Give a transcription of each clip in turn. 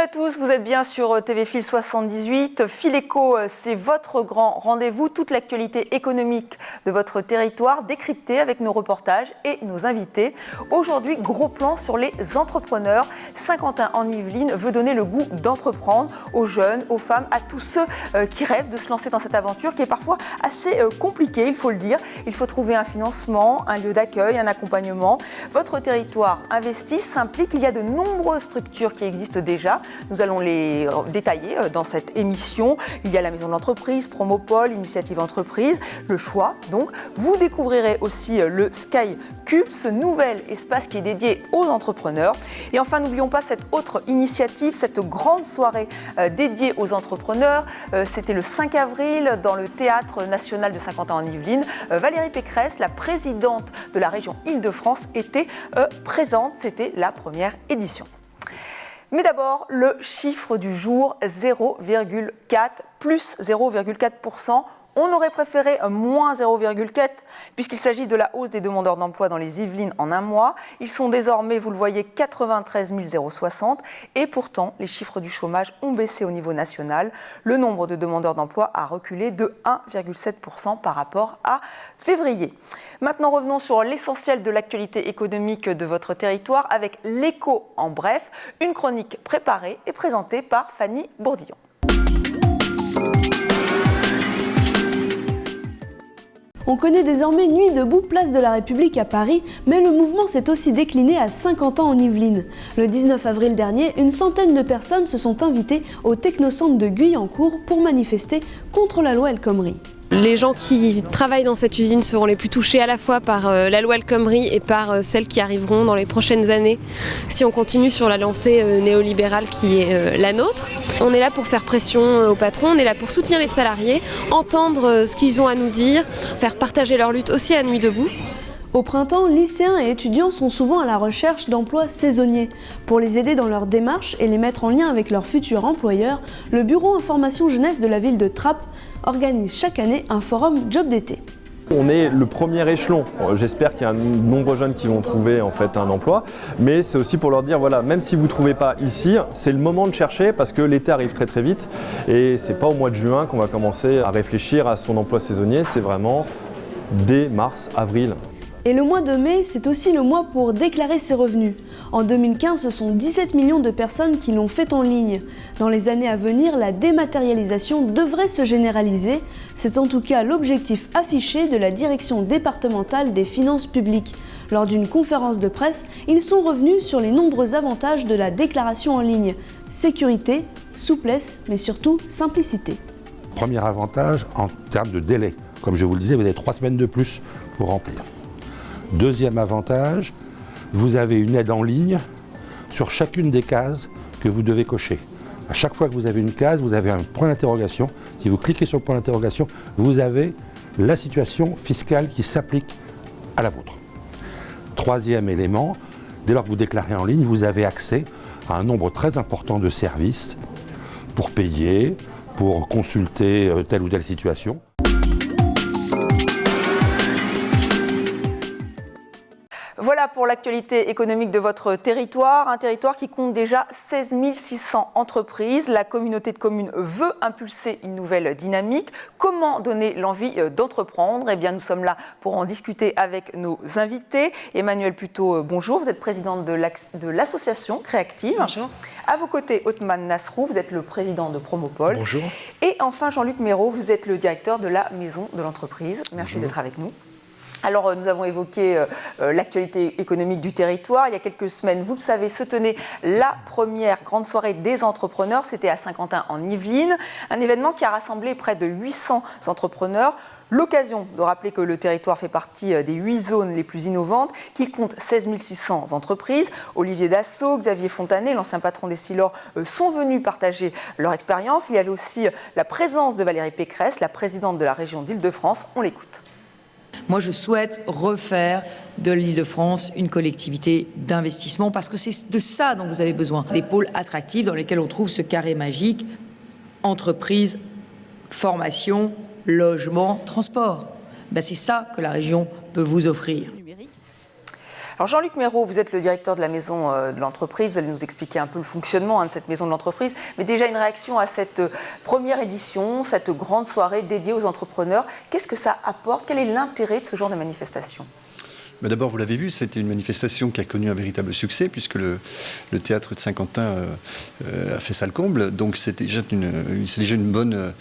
à tous, vous êtes bien sur TV Fil 78. Fil Éco, c'est votre grand rendez-vous. Toute l'actualité économique de votre territoire décryptée avec nos reportages et nos invités. Aujourd'hui, gros plan sur les entrepreneurs. Saint-Quentin en Yvelines veut donner le goût d'entreprendre aux jeunes, aux femmes, à tous ceux qui rêvent de se lancer dans cette aventure qui est parfois assez compliquée, il faut le dire. Il faut trouver un financement, un lieu d'accueil, un accompagnement. Votre territoire investit, s'implique. Il y a de nombreuses structures qui existent déjà. Nous allons les détailler dans cette émission. Il y a la Maison de l'Entreprise, Promopole, Initiative Entreprise, le choix. Donc, vous découvrirez aussi le Sky Cube, ce nouvel espace qui est dédié aux entrepreneurs. Et enfin, n'oublions pas cette autre initiative, cette grande soirée dédiée aux entrepreneurs. C'était le 5 avril dans le Théâtre national de Saint-Quentin en Yvelines. Valérie Pécresse, la présidente de la région Île-de-France, était présente. C'était la première édition. Mais d'abord, le chiffre du jour, 0,4, plus 0,4%. On aurait préféré moins 0,4 puisqu'il s'agit de la hausse des demandeurs d'emploi dans les Yvelines en un mois. Ils sont désormais, vous le voyez, 93 060 et pourtant les chiffres du chômage ont baissé au niveau national. Le nombre de demandeurs d'emploi a reculé de 1,7% par rapport à février. Maintenant, revenons sur l'essentiel de l'actualité économique de votre territoire avec l'écho en bref, une chronique préparée et présentée par Fanny Bourdillon. On connaît désormais Nuit debout, place de la République à Paris, mais le mouvement s'est aussi décliné à Saint-Quentin en Yvelines. Le 19 avril dernier, une centaine de personnes se sont invitées au technocentre de Guyancourt pour manifester contre la loi El Khomri. Les gens qui travaillent dans cette usine seront les plus touchés à la fois par la loi El Khomri et par celles qui arriveront dans les prochaines années si on continue sur la lancée néolibérale qui est la nôtre. On est là pour faire pression aux patrons, on est là pour soutenir les salariés, entendre ce qu'ils ont à nous dire, faire partager leur lutte aussi à Nuit debout. Au printemps, lycéens et étudiants sont souvent à la recherche d'emplois saisonniers. Pour les aider dans leur démarche et les mettre en lien avec leur futur employeur, le Bureau Information Jeunesse de la ville de Trappes organise chaque année un forum job d'été. On est le premier échelon. J'espère qu'il y a de nombreux jeunes qui vont trouver en fait un emploi, mais c'est aussi pour leur dire voilà, même si vous ne trouvez pas ici, c'est le moment de chercher parce que l'été arrive très très vite et c'est pas au mois de juin qu'on va commencer à réfléchir à son emploi saisonnier, c'est vraiment dès mars, avril. Et le mois de mai, c'est aussi le mois pour déclarer ses revenus. En 2015, ce sont 17 millions de personnes qui l'ont fait en ligne. Dans les années à venir, la dématérialisation devrait se généraliser. C'est en tout cas l'objectif affiché de la Direction départementale des finances publiques. Lors d'une conférence de presse, ils sont revenus sur les nombreux avantages de la déclaration en ligne. Sécurité, souplesse, mais surtout simplicité. Premier avantage en termes de délai. Comme je vous le disais, vous avez 3 semaines de plus pour remplir. Deuxième avantage, vous avez une aide en ligne sur chacune des cases que vous devez cocher. À chaque fois que vous avez une case, vous avez un point d'interrogation. Si vous cliquez sur le point d'interrogation, vous avez la situation fiscale qui s'applique à la vôtre. Troisième élément, dès lors que vous déclarez en ligne, vous avez accès à un nombre très important de services pour payer, pour consulter telle ou telle situation. Voilà pour l'actualité économique de votre territoire, un territoire qui compte déjà 16 600 entreprises. La communauté de communes veut impulser une nouvelle dynamique. Comment donner l'envie d'entreprendre ? Eh bien, nous sommes là pour en discuter avec nos invités. Emmanuel Puteaux, bonjour, vous êtes présidente de l'association Créactive. Bonjour. À vos côtés, Othman Nasrou, vous êtes le président de Promopole. Bonjour. Et enfin, Jean-Luc Méraud, vous êtes le directeur de la Maison de l'Entreprise. Merci d'être avec nous. Alors, nous avons évoqué l'actualité économique du territoire. Il y a quelques semaines, vous le savez, se tenait la première grande soirée des entrepreneurs. C'était à Saint-Quentin en Yvelines. Un événement qui a rassemblé près de 800 entrepreneurs. L'occasion de rappeler que le territoire fait partie des 8 zones les plus innovantes, qu'il compte 16 600 entreprises. Olivier Dassault, Xavier Fontanet, l'ancien patron des Stylor, sont venus partager leur expérience. Il y avait aussi la présence de Valérie Pécresse, la présidente de la région d'Île-de-France. On l'écoute. Moi, je souhaite refaire de l'Île-de-France une collectivité d'investissement parce que c'est de ça dont vous avez besoin. Des pôles attractifs dans lesquels on trouve ce carré magique, entreprise, formation, logement, transport. C'est ça que la région peut vous offrir. Alors Jean-Luc Méraud, vous êtes le directeur de la maison de l'entreprise, vous allez nous expliquer un peu le fonctionnement de cette maison de l'entreprise, mais déjà une réaction à cette première édition, cette grande soirée dédiée aux entrepreneurs. Qu'est-ce que ça apporte? Quel est l'intérêt de ce genre de manifestation? D'abord, vous l'avez vu, c'était une manifestation qui a connu un véritable succès puisque le théâtre de Saint-Quentin a fait salle comble. Donc c'est déjà une bonne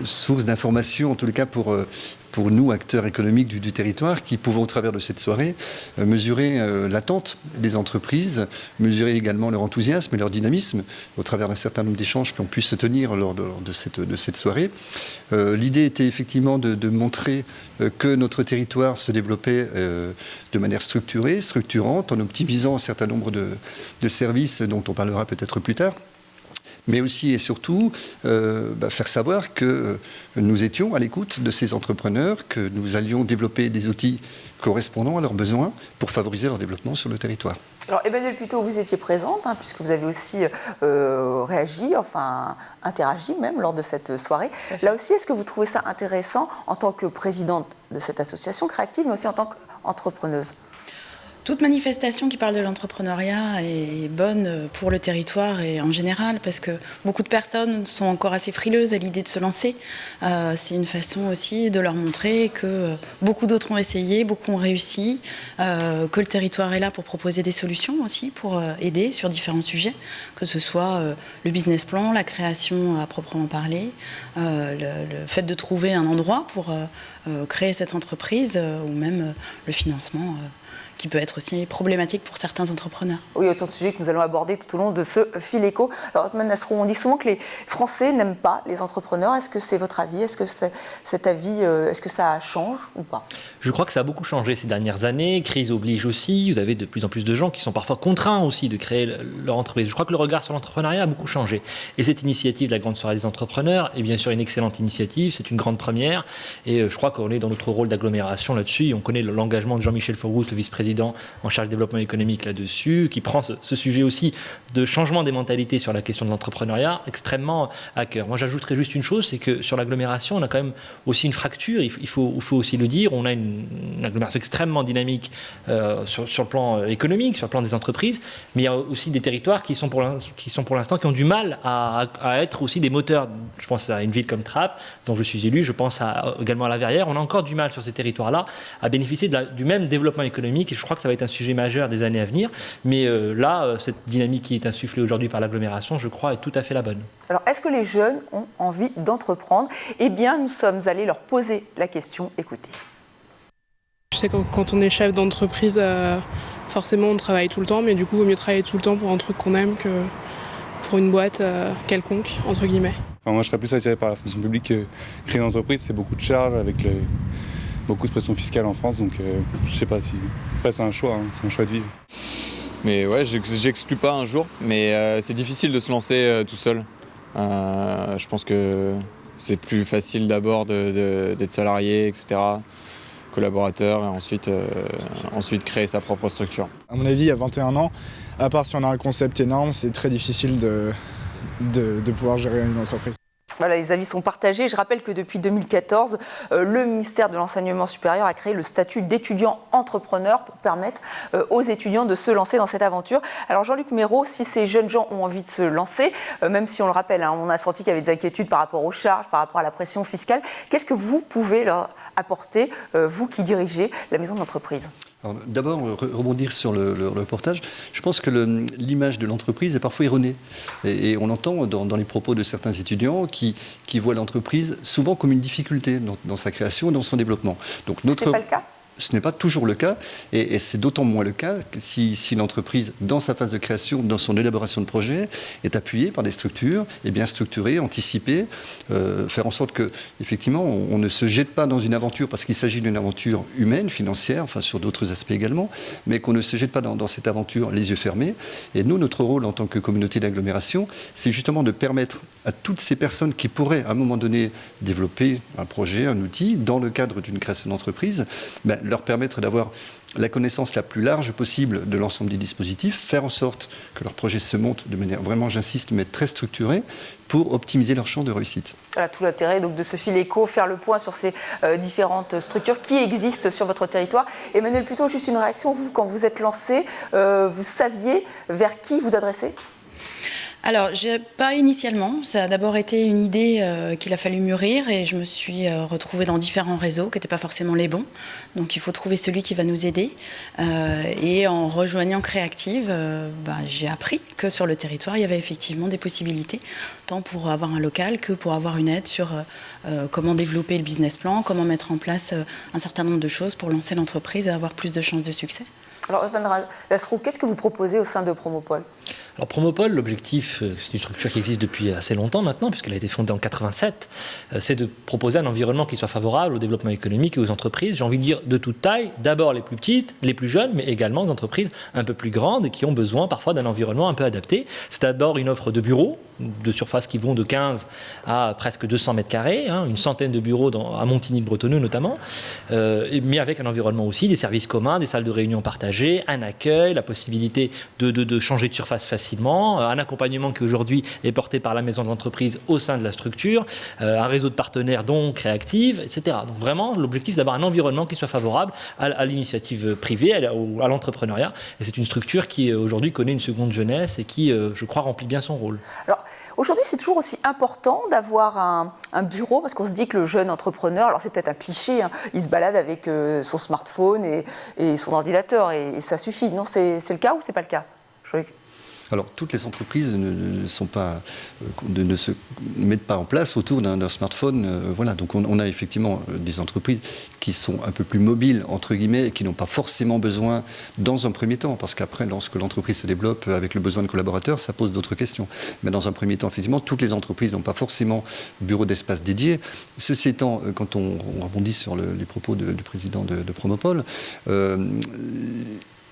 source d'information, en tous les cas pour nous, acteurs économiques du territoire, qui pouvons, au travers de cette soirée, mesurer l'attente des entreprises, mesurer également leur enthousiasme et leur dynamisme au travers d'un certain nombre d'échanges qui ont pu se tenir lors de cette soirée. L'idée était effectivement de montrer que notre territoire se développait de manière structurée, structurante, en optimisant un certain nombre de services dont on parlera peut-être plus tard. Mais aussi et surtout faire savoir que nous étions à l'écoute de ces entrepreneurs, que nous allions développer des outils correspondant à leurs besoins pour favoriser leur développement sur le territoire. Alors Emmanuelle Puteaux, vous étiez présente, puisque vous avez aussi réagi, enfin interagi même lors de cette soirée. Là aussi, est-ce que vous trouvez ça intéressant en tant que présidente de cette association créative, mais aussi en tant qu'entrepreneuse? Toute manifestation qui parle de l'entrepreneuriat est bonne pour le territoire et en général, parce que beaucoup de personnes sont encore assez frileuses à l'idée de se lancer. C'est une façon aussi de leur montrer que beaucoup d'autres ont essayé, beaucoup ont réussi, que le territoire est là pour proposer des solutions aussi, pour aider sur différents sujets, que ce soit le business plan, la création à proprement parler, le fait de trouver un endroit pour créer cette entreprise, ou même le financement qui peut être aussi problématique pour certains entrepreneurs. Oui, autant de sujets que nous allons aborder tout au long de ce fil éco. Alors, Othman Nasrou, on dit souvent que les Français n'aiment pas les entrepreneurs. Est-ce que c'est votre avis? Est-ce que cet avis, est-ce que ça change ou pas? Je crois que ça a beaucoup changé ces dernières années. Crise oblige aussi. Vous avez de plus en plus de gens qui sont parfois contraints aussi de créer leur entreprise. Je crois que le regard sur l'entrepreneuriat a beaucoup changé. Et cette initiative de la Grande Soirée des entrepreneurs est bien sûr une excellente initiative. C'est une grande première. Et je crois qu'on est dans notre rôle d'agglomération là-dessus. On connaît l'engagement de Jean-Michel Forgoust, le vice-président en charge du développement économique là-dessus, qui prend ce sujet aussi de changement des mentalités sur la question de l'entrepreneuriat extrêmement à cœur. Moi, j'ajouterais juste une chose, c'est que sur l'agglomération, on a quand même aussi une fracture, il faut aussi le dire. On a une agglomération extrêmement dynamique sur le plan économique, sur le plan des entreprises, mais il y a aussi des territoires qui sont pour l'instant, qui ont du mal à être aussi des moteurs. Je pense à une ville comme Trappes, dont je suis élu, je pense également à la Verrière. On a encore du mal sur ces territoires-là à bénéficier du même développement économique. Je crois que ça va être un sujet majeur des années à venir. Mais là, cette dynamique qui est insufflée aujourd'hui par l'agglomération, je crois, est tout à fait la bonne. Alors, est-ce que les jeunes ont envie d'entreprendre? Eh bien, nous sommes allés leur poser la question. Écoutez. Je sais que quand on est chef d'entreprise, forcément, on travaille tout le temps. Mais du coup, il vaut mieux travailler tout le temps pour un truc qu'on aime que pour une boîte quelconque, entre guillemets. Enfin, moi, je serais plus attiré par la fonction publique que créer une entreprise. C'est beaucoup de charges avec beaucoup de pression fiscale en France, donc je sais pas si... Après, c'est un choix de vie. Mais ouais, j'exclus pas un jour, mais c'est difficile de se lancer tout seul. Je pense que c'est plus facile d'abord d'être salarié, etc., collaborateur, et ensuite créer sa propre structure. À mon avis, à 21 ans, à part si on a un concept énorme, c'est très difficile de pouvoir gérer une entreprise. Voilà, les avis sont partagés. Je rappelle que depuis 2014, le ministère de l'Enseignement supérieur a créé le statut d'étudiant entrepreneur pour permettre aux étudiants de se lancer dans cette aventure. Alors Jean-Luc Méraud, si ces jeunes gens ont envie de se lancer, même si on le rappelle, on a senti qu'il y avait des inquiétudes par rapport aux charges, par rapport à la pression fiscale, qu'est-ce que vous pouvez leur apporter, vous qui dirigez la maison d'entreprise? D'abord, rebondir sur le reportage, je pense que l'image de l'entreprise est parfois erronée. Et on l'entend dans les propos de certains étudiants qui voient l'entreprise souvent comme une difficulté dans sa création et dans son développement. Donc, ce n'est pas le cas? Ce n'est pas toujours le cas, et c'est d'autant moins le cas que si l'entreprise, dans sa phase de création, dans son élaboration de projet, est appuyée par des structures, et bien structurées, anticipées, faire en sorte que, effectivement, on ne se jette pas dans une aventure parce qu'il s'agit d'une aventure humaine, financière, enfin sur d'autres aspects également, mais qu'on ne se jette pas dans cette aventure les yeux fermés. Et nous, notre rôle en tant que communauté d'agglomération, c'est justement de permettre à toutes ces personnes qui pourraient, à un moment donné, développer un projet, un outil, dans le cadre d'une création d'entreprise, leur permettre d'avoir la connaissance la plus large possible de l'ensemble des dispositifs, faire en sorte que leur projet se monte de manière, vraiment j'insiste, mais très structurée, pour optimiser leur champ de réussite. Voilà tout l'intérêt donc, de ce fil éco, faire le point sur ces différentes structures qui existent sur votre territoire. Emmanuel Puteaux, juste une réaction, vous, quand vous êtes lancé, vous saviez vers qui vous adresser ? Alors, pas initialement. Ça a d'abord été une idée qu'il a fallu mûrir et je me suis retrouvée dans différents réseaux qui n'étaient pas forcément les bons. Donc, il faut trouver celui qui va nous aider. Et en rejoignant Créactive, j'ai appris que sur le territoire, il y avait effectivement des possibilités, tant pour avoir un local que pour avoir une aide sur comment développer le business plan, comment mettre en place un certain nombre de choses pour lancer l'entreprise et avoir plus de chances de succès. Alors, Othman Lasrou, qu'est-ce que vous proposez au sein de Promopole ? Alors Promopole, l'objectif, c'est une structure qui existe depuis assez longtemps maintenant, puisqu'elle a été fondée en 87, c'est de proposer un environnement qui soit favorable au développement économique et aux entreprises, j'ai envie de dire de toute taille, d'abord les plus petites, les plus jeunes, mais également des entreprises un peu plus grandes et qui ont besoin parfois d'un environnement un peu adapté. C'est d'abord une offre de bureaux, de surfaces qui vont de 15 à presque 200 mètres carrés, une centaine de bureaux à Montigny-le-Bretonneux notamment, mais avec un environnement aussi, des services communs, des salles de réunion partagées, un accueil, la possibilité de changer de surface facilement, un accompagnement qui aujourd'hui est porté par la maison de l'entreprise au sein de la structure, un réseau de partenaires dont Créactive, etc. Donc vraiment, l'objectif c'est d'avoir un environnement qui soit favorable à l'initiative privée, à l'entrepreneuriat. Et c'est une structure qui aujourd'hui connaît une seconde jeunesse et qui, je crois, remplit bien son rôle. Alors, aujourd'hui, c'est toujours aussi important d'avoir un bureau, parce qu'on se dit que le jeune entrepreneur, alors c'est peut-être un cliché, il se balade avec son smartphone et son ordinateur, et ça suffit. Non, c'est le cas ou c'est pas le cas ? Alors, toutes les entreprises ne se mettent pas en place autour d'un smartphone. Voilà. Donc, on a effectivement des entreprises qui sont un peu plus mobiles, entre guillemets, et qui n'ont pas forcément besoin dans un premier temps. Parce qu'après, lorsque l'entreprise se développe avec le besoin de collaborateurs, ça pose d'autres questions. Mais dans un premier temps, effectivement, toutes les entreprises n'ont pas forcément bureau d'espace dédié. Ceci étant, quand on rebondit sur les propos du président de Promopole,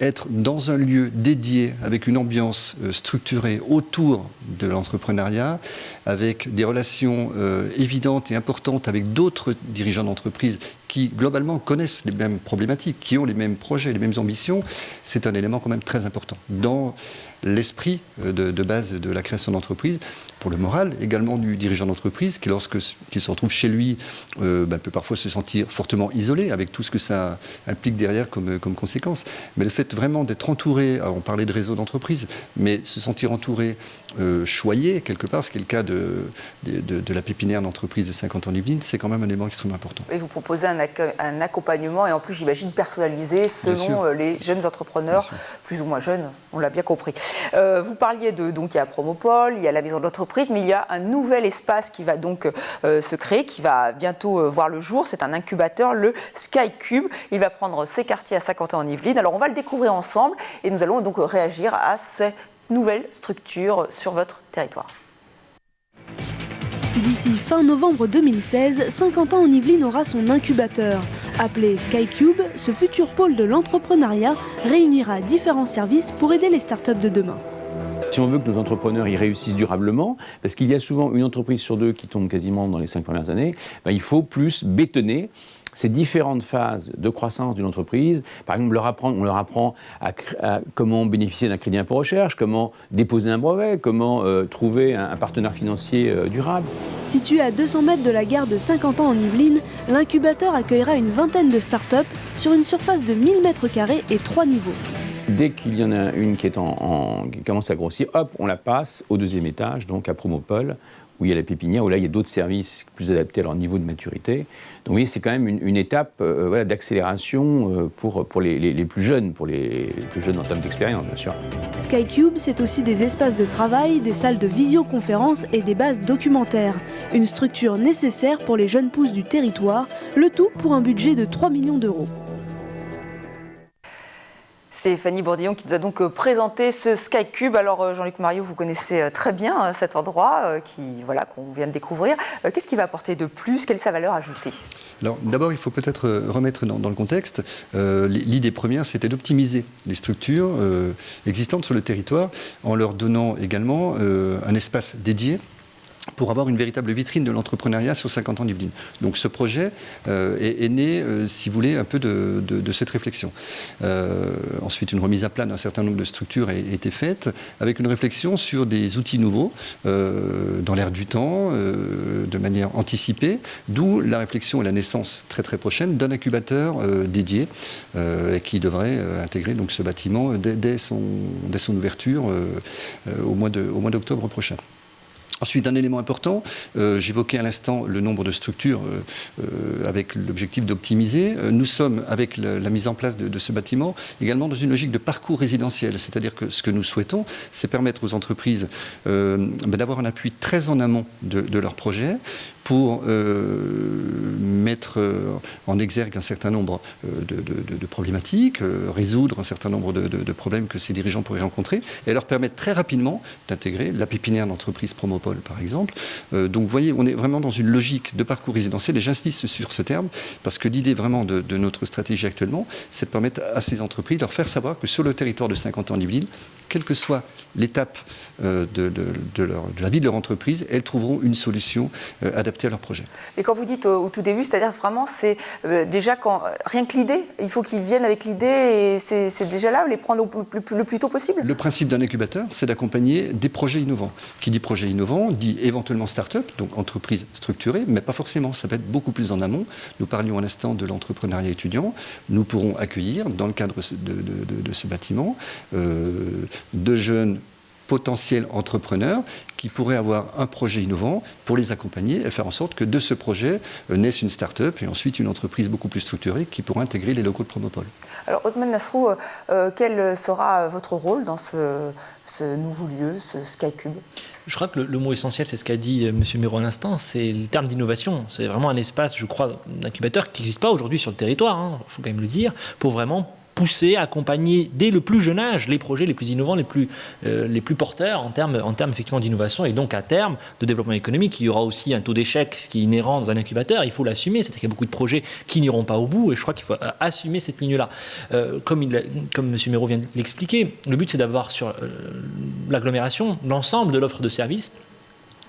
être dans un lieu dédié, avec une ambiance structurée autour de l'entrepreneuriat, avec des relations évidentes et importantes avec d'autres dirigeants d'entreprise qui, globalement, connaissent les mêmes problématiques, qui ont les mêmes projets, les mêmes ambitions, c'est un élément quand même très important dans l'esprit de base de la création d'entreprise, pour le moral également du dirigeant d'entreprise, qui lorsqu'il se retrouve chez lui, peut parfois se sentir fortement isolé, avec tout ce que ça implique derrière comme conséquence. Mais le fait vraiment d'être entouré, alors on parlait de réseau d'entreprise, mais se sentir entouré, choyé quelque part, ce qui est le cas de la pépinière d'entreprise de 50 ans d'Yvelines, c'est quand même un élément extrêmement important. Et vous proposez un accompagnement, et en plus j'imagine personnalisé selon les jeunes entrepreneurs, plus ou moins jeunes, on l'a bien compris. Vous parliez donc il y a Promopole, il y a la maison de l'entreprise, mais il y a un nouvel espace qui va donc se créer, qui va bientôt voir le jour. C'est un incubateur, le SkyCube. Il va prendre ses quartiers à Saint-Quentin-en-Yvelines. Alors on va le découvrir ensemble et nous allons donc réagir à cette nouvelle structure sur votre territoire. D'ici fin novembre 2016, Saint-Quentin-en-Yvelines aura son incubateur. Appelé SkyCube, ce futur pôle de l'entrepreneuriat réunira différents services pour aider les startups de demain. Si on veut que nos entrepreneurs y réussissent durablement, parce qu'il y a souvent une entreprise sur deux qui tombe quasiment dans les 5 premières années, il faut plus bétonner ces différentes phases de croissance d'une entreprise. Par exemple, on leur apprend à comment bénéficier d'un crédit impôt recherche, comment déposer un brevet, comment trouver un partenaire financier durable. Situé à 200 mètres de la gare de Saint-Quentin-en-Yvelines, l'incubateur accueillera une vingtaine de startups sur une surface de 1000 m² et 3 niveaux. Dès qu'il y en a une qui commence à grossir, hop, on la passe au deuxième étage, donc à Promopole, où il y a la pépinière, où là il y a d'autres services plus adaptés à leur niveau de maturité. Donc vous voyez, c'est quand même une étape d'accélération pour les plus jeunes, pour les plus jeunes en termes d'expérience, bien sûr. SkyCube, c'est aussi des espaces de travail, des salles de visioconférence et des bases documentaires. Une structure nécessaire pour les jeunes pousses du territoire, le tout pour un budget de 3 millions d'euros. C'est Fanny Bourdillon qui nous a donc présenté ce SkyCube. Alors Jean-Luc Mariot, vous connaissez très bien cet endroit qu'on vient de découvrir. Qu'est-ce qu'il va apporter de plus? Quelle est sa valeur ajoutée? Alors d'abord, il faut peut-être remettre dans le contexte. L'idée première, c'était d'optimiser les structures existantes sur le territoire en leur donnant également un espace dédié pour avoir une véritable vitrine de l'entrepreneuriat sur 50 ans d'Yvelines. Donc ce projet est né, si vous voulez, un peu de cette réflexion. Ensuite, une remise à plat d'un certain nombre de structures a été faite, avec une réflexion sur des outils nouveaux, dans l'air du temps, de manière anticipée, d'où la réflexion et la naissance très très prochaine d'un incubateur dédié, qui devrait intégrer donc, ce bâtiment dès son ouverture au mois d'octobre prochain. Ensuite, un élément important, j'évoquais à l'instant le nombre de structures avec l'objectif d'optimiser. Nous sommes, avec la mise en place de ce bâtiment, également dans une logique de parcours résidentiel. C'est-à-dire que ce que nous souhaitons, c'est permettre aux entreprises d'avoir un appui très en amont de leur projet, pour mettre en exergue un certain nombre de problématiques, résoudre un certain nombre de problèmes que ces dirigeants pourraient rencontrer, et leur permettre très rapidement d'intégrer la pépinière d'entreprise Promopole, par exemple. Donc vous voyez, on est vraiment dans une logique de parcours résidentiel, et j'insiste sur ce terme, parce que l'idée vraiment de notre stratégie actuellement, c'est de permettre à ces entreprises de leur faire savoir que sur le territoire de 50 ans d'Yvelines, quelle que soit l'étape de la vie de leur entreprise, elles trouveront une solution adaptée à leur projet. Et quand vous dites au tout début, c'est-à-dire vraiment, c'est déjà rien que l'idée, il faut qu'ils viennent avec l'idée et c'est déjà là, les prendre le plus tôt possible. Le principe d'un incubateur, c'est d'accompagner des projets innovants. Qui dit projet innovant, dit éventuellement start-up, donc entreprise structurée, mais pas forcément, ça peut être beaucoup plus en amont. Nous parlions à l'instant de l'entrepreneuriat étudiant, nous pourrons accueillir, dans le cadre de ce bâtiment, de jeunes potentiels entrepreneurs qui pourraient avoir un projet innovant pour les accompagner et faire en sorte que de ce projet naisse une start-up et ensuite une entreprise beaucoup plus structurée qui pourra intégrer les locaux de Promopole. Alors Othman Nasrou, quel sera votre rôle dans ce nouveau lieu, ce SkyCube ? Je crois que le mot essentiel, c'est ce qu'a dit M. Méraud à l'instant, c'est le terme d'innovation. C'est vraiment un espace, je crois, d'incubateur qui n'existe pas aujourd'hui sur le territoire, faut quand même le dire, pour vraiment pousser, accompagner dès le plus jeune âge les projets les plus innovants, les plus porteurs en termes effectivement d'innovation et donc à terme de développement économique. Il y aura aussi un taux d'échec qui est inhérent dans un incubateur, il faut l'assumer, c'est-à-dire qu'il y a beaucoup de projets qui n'iront pas au bout et je crois qu'il faut assumer cette ligne-là. Comme M. Méraud vient de l'expliquer, le but c'est d'avoir sur l'agglomération l'ensemble de l'offre de services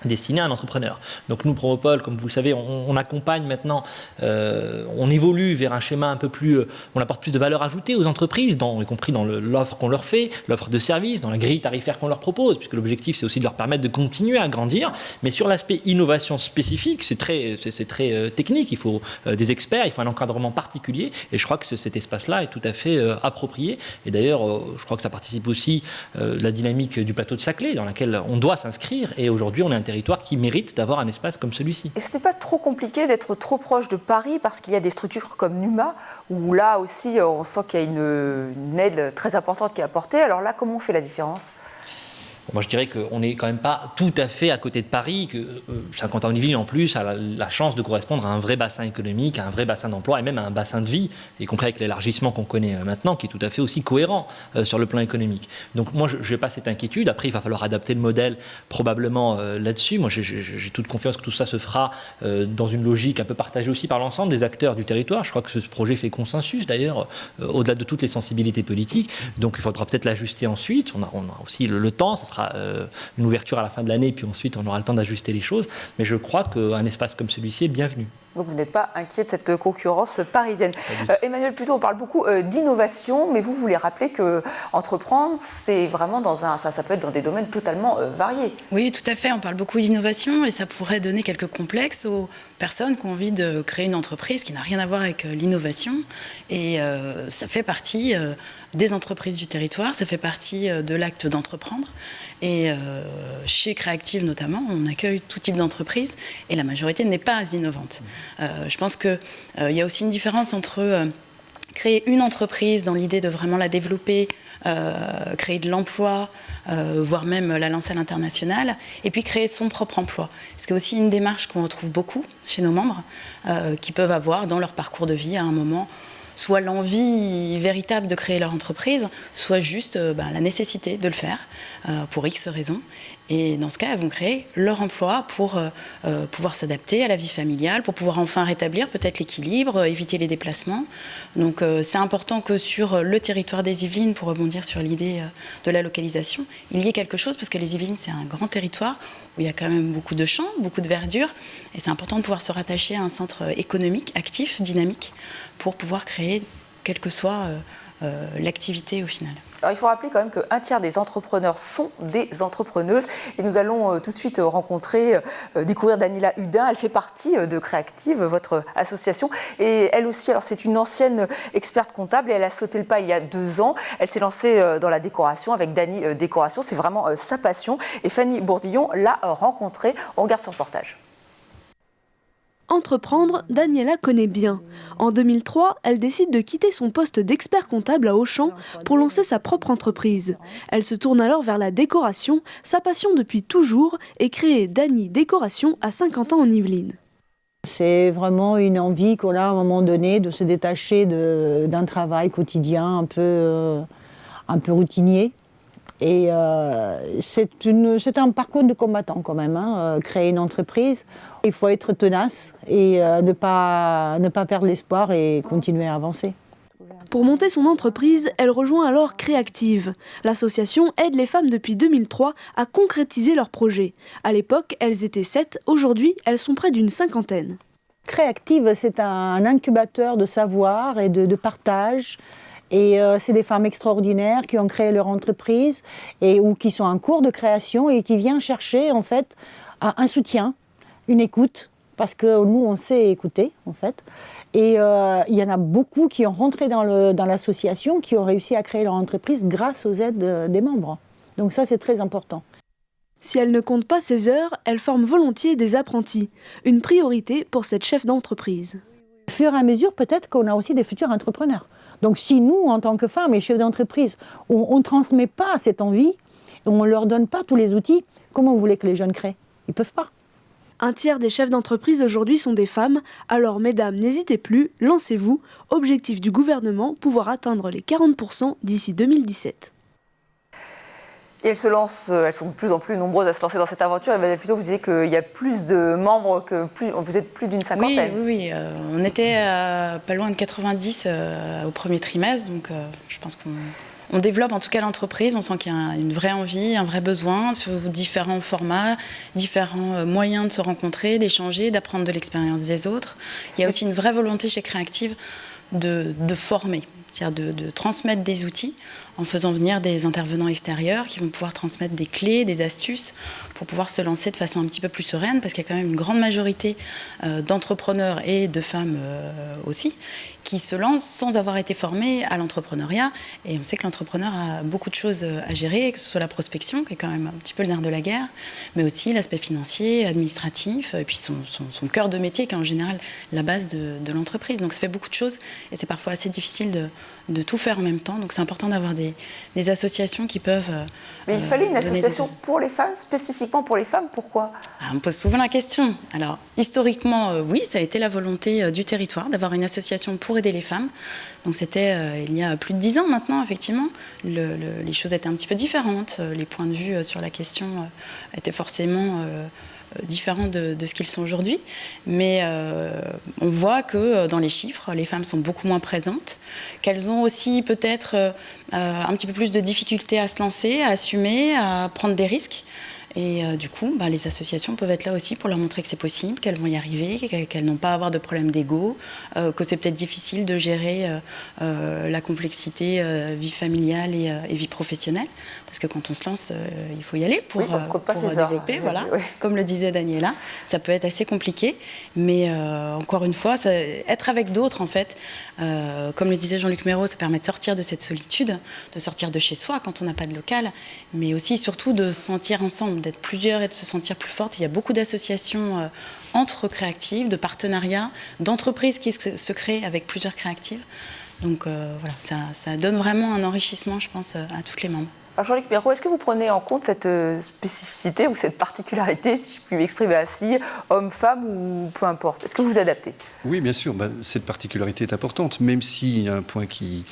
destiné à un entrepreneur. Donc nous, Promopole, comme vous le savez, on accompagne maintenant, on évolue vers un schéma un peu plus, on apporte plus de valeur ajoutée aux entreprises, y compris dans l'offre qu'on leur fait, l'offre de services, dans la grille tarifaire qu'on leur propose, puisque l'objectif c'est aussi de leur permettre de continuer à grandir. Mais sur l'aspect innovation spécifique, c'est très technique, il faut des experts, il faut un encadrement particulier, et je crois que cet espace-là est tout à fait approprié. Et d'ailleurs, je crois que ça participe aussi de la dynamique du plateau de Saclay, dans laquelle on doit s'inscrire, et aujourd'hui on est un territoire qui mérite d'avoir un espace comme celui-ci. Et ce n'est pas trop compliqué d'être trop proche de Paris parce qu'il y a des structures comme Numa où là aussi on sent qu'il y a une aide très importante qui est apportée. Alors là, comment on fait la différence ? Moi, je dirais qu'on n'est quand même pas tout à fait à côté de Paris, que 50 ans d'Yvelines, en plus, a la chance de correspondre à un vrai bassin économique, à un vrai bassin d'emploi et même à un bassin de vie, y compris avec l'élargissement qu'on connaît maintenant, qui est tout à fait aussi cohérent sur le plan économique. Donc moi, je n'ai pas cette inquiétude. Après, il va falloir adapter le modèle probablement là-dessus. Moi, j'ai toute confiance que tout ça se fera dans une logique un peu partagée aussi par l'ensemble des acteurs du territoire. Je crois que ce projet fait consensus, d'ailleurs, au-delà de toutes les sensibilités politiques. Donc il faudra peut-être l'ajuster ensuite. On a aussi le temps, ça sera une ouverture à la fin de l'année, puis ensuite on aura le temps d'ajuster les choses. Mais je crois qu'un espace comme celui-ci est bienvenu. Donc vous n'êtes pas inquiet de cette concurrence parisienne. Emmanuel Puteaux, on parle beaucoup d'innovation, mais vous voulez rappeler qu'entreprendre, c'est vraiment ça peut être dans des domaines totalement variés. Oui, tout à fait. On parle beaucoup d'innovation et ça pourrait donner quelques complexes aux personnes qui ont envie de créer une entreprise qui n'a rien à voir avec l'innovation. Et ça fait partie des entreprises du territoire, ça fait partie de l'acte d'entreprendre. Et chez Créactive notamment, on accueille tout type d'entreprise et la majorité n'est pas innovante. Je pense qu'il y a aussi une différence entre créer une entreprise dans l'idée de vraiment la développer, créer de l'emploi, voire même la lancer à l'international, et puis créer son propre emploi. C'est aussi une démarche qu'on retrouve beaucoup chez nos membres, qui peuvent avoir dans leur parcours de vie à un moment soit l'envie véritable de créer leur entreprise, soit juste la nécessité de le faire pour X raisons. Et dans ce cas, elles vont créer leur emploi pour pouvoir s'adapter à la vie familiale, pour pouvoir enfin rétablir peut-être l'équilibre, éviter les déplacements. Donc c'est important que sur le territoire des Yvelines, pour rebondir sur l'idée de la localisation, il y ait quelque chose, parce que les Yvelines, c'est un grand territoire où il y a quand même beaucoup de champs, beaucoup de verdure, et c'est important de pouvoir se rattacher à un centre économique, actif, dynamique, pour pouvoir créer quelle que soit l'activité au final. Alors, il faut rappeler quand même qu'un tiers des entrepreneurs sont des entrepreneuses. Et nous allons tout de suite découvrir Daniela Hudin. Elle fait partie de Créactive, votre association. Et elle aussi, alors c'est une ancienne experte comptable et elle a sauté le pas il y a 2 ans. Elle s'est lancée dans la décoration avec Dany Décoration. C'est vraiment sa passion. Et Fanny Bourdillon l'a rencontrée. On regarde ce reportage. Entreprendre, Daniela connaît bien. En 2003, elle décide de quitter son poste d'expert comptable à Auchan pour lancer sa propre entreprise. Elle se tourne alors vers la décoration, sa passion depuis toujours, et crée Dany Décoration à Saint-Quentin en Yvelines. C'est vraiment une envie qu'on a à un moment donné de se détacher d'un travail quotidien un peu routinier. Et c'est un parcours de combattant quand même, créer une entreprise. Il faut être tenace et ne pas perdre l'espoir et continuer à avancer. Pour monter son entreprise, elle rejoint alors Créactive. L'association aide les femmes depuis 2003 à concrétiser leurs projets. À l'époque, elles étaient 7, aujourd'hui, elles sont près d'une 50aine. Créactive, c'est un incubateur de savoir et de partage. Et c'est des femmes extraordinaires qui ont créé leur entreprise ou qui sont en cours de création et qui viennent chercher en fait un soutien, une écoute, parce que nous on sait écouter en fait. Et il y en a beaucoup qui ont rentré dans l'association, qui ont réussi à créer leur entreprise grâce aux aides des membres. Donc ça c'est très important. Si elle ne compte pas ses heures, elle forme volontiers des apprentis. Une priorité pour cette chef d'entreprise. Au fur et à mesure, peut-être qu'on a aussi des futurs entrepreneurs. Donc si nous, en tant que femmes et chefs d'entreprise, on ne transmet pas cette envie, on ne leur donne pas tous les outils, comment vous voulez que les jeunes créent? Ils ne peuvent pas. Un tiers des chefs d'entreprise aujourd'hui sont des femmes, alors mesdames, n'hésitez plus, lancez-vous. Objectif du gouvernement, pouvoir atteindre les 40% d'ici 2017. Et elles sont de plus en plus nombreuses à se lancer dans cette aventure. Et plutôt, vous disiez qu'il y a plus de membres vous êtes plus d'une 50aine. Oui. On était pas loin de 90 au premier trimestre, donc je pense qu'on développe en tout cas l'entreprise. On sent qu'il y a une vraie envie, un vrai besoin sur différents formats, différents moyens de se rencontrer, d'échanger, d'apprendre de l'expérience des autres. Il y a aussi une vraie volonté chez Créactive de former, c'est-à-dire de transmettre des outils en faisant venir des intervenants extérieurs qui vont pouvoir transmettre des clés, des astuces pour pouvoir se lancer de façon un petit peu plus sereine, parce qu'il y a quand même une grande majorité d'entrepreneurs et de femmes aussi qui se lancent sans avoir été formés à l'entrepreneuriat. Et on sait que l'entrepreneur a beaucoup de choses à gérer, que ce soit la prospection, qui est quand même un petit peu le nerf de la guerre, mais aussi l'aspect financier, administratif, et puis son cœur de métier, qui est en général la base de l'entreprise. Donc ça fait beaucoup de choses, et c'est parfois assez difficile de tout faire en même temps. Donc c'est important d'avoir des associations qui peuvent... Mais il fallait une association pour les femmes, spécifiquement pour les femmes, pourquoi? On me pose souvent la question. Alors, historiquement, oui, ça a été la volonté du territoire d'avoir une association pour aider les femmes. Donc c'était il y a plus de 10 ans maintenant, effectivement. Les choses étaient un petit peu différentes. Les points de vue sur la question étaient forcément... différents de ce qu'ils sont aujourd'hui. Mais on voit que dans les chiffres, les femmes sont beaucoup moins présentes, qu'elles ont aussi peut-être un petit peu plus de difficultés à se lancer, à assumer, à prendre des risques. Et du coup, les associations peuvent être là aussi pour leur montrer que c'est possible, qu'elles vont y arriver, qu'elles n'ont pas à avoir de problème d'ego, que c'est peut-être difficile de gérer la complexité vie familiale et vie professionnelle. Parce que quand on se lance, il faut y aller pour développer. Voilà. Oui. Comme le disait Daniela, ça peut être assez compliqué. Mais encore une fois, être avec d'autres, en fait, comme le disait Jean-Luc Méraud, ça permet de sortir de cette solitude, de sortir de chez soi quand on n'a pas de local, mais aussi, surtout, de se sentir ensemble, d'être plusieurs et de se sentir plus forte. Il y a beaucoup d'associations entre créatives, de partenariats, d'entreprises qui se créent avec plusieurs créatives. Donc voilà, ça donne vraiment un enrichissement, je pense, à toutes les membres. Alors Jean-Luc Perrault, est-ce que vous prenez en compte cette spécificité ou cette particularité, si je puis m'exprimer ainsi, homme-femme ou peu importe? Est-ce que vous vous adaptez? Oui, bien sûr, cette particularité est importante, même s'il y a un point qui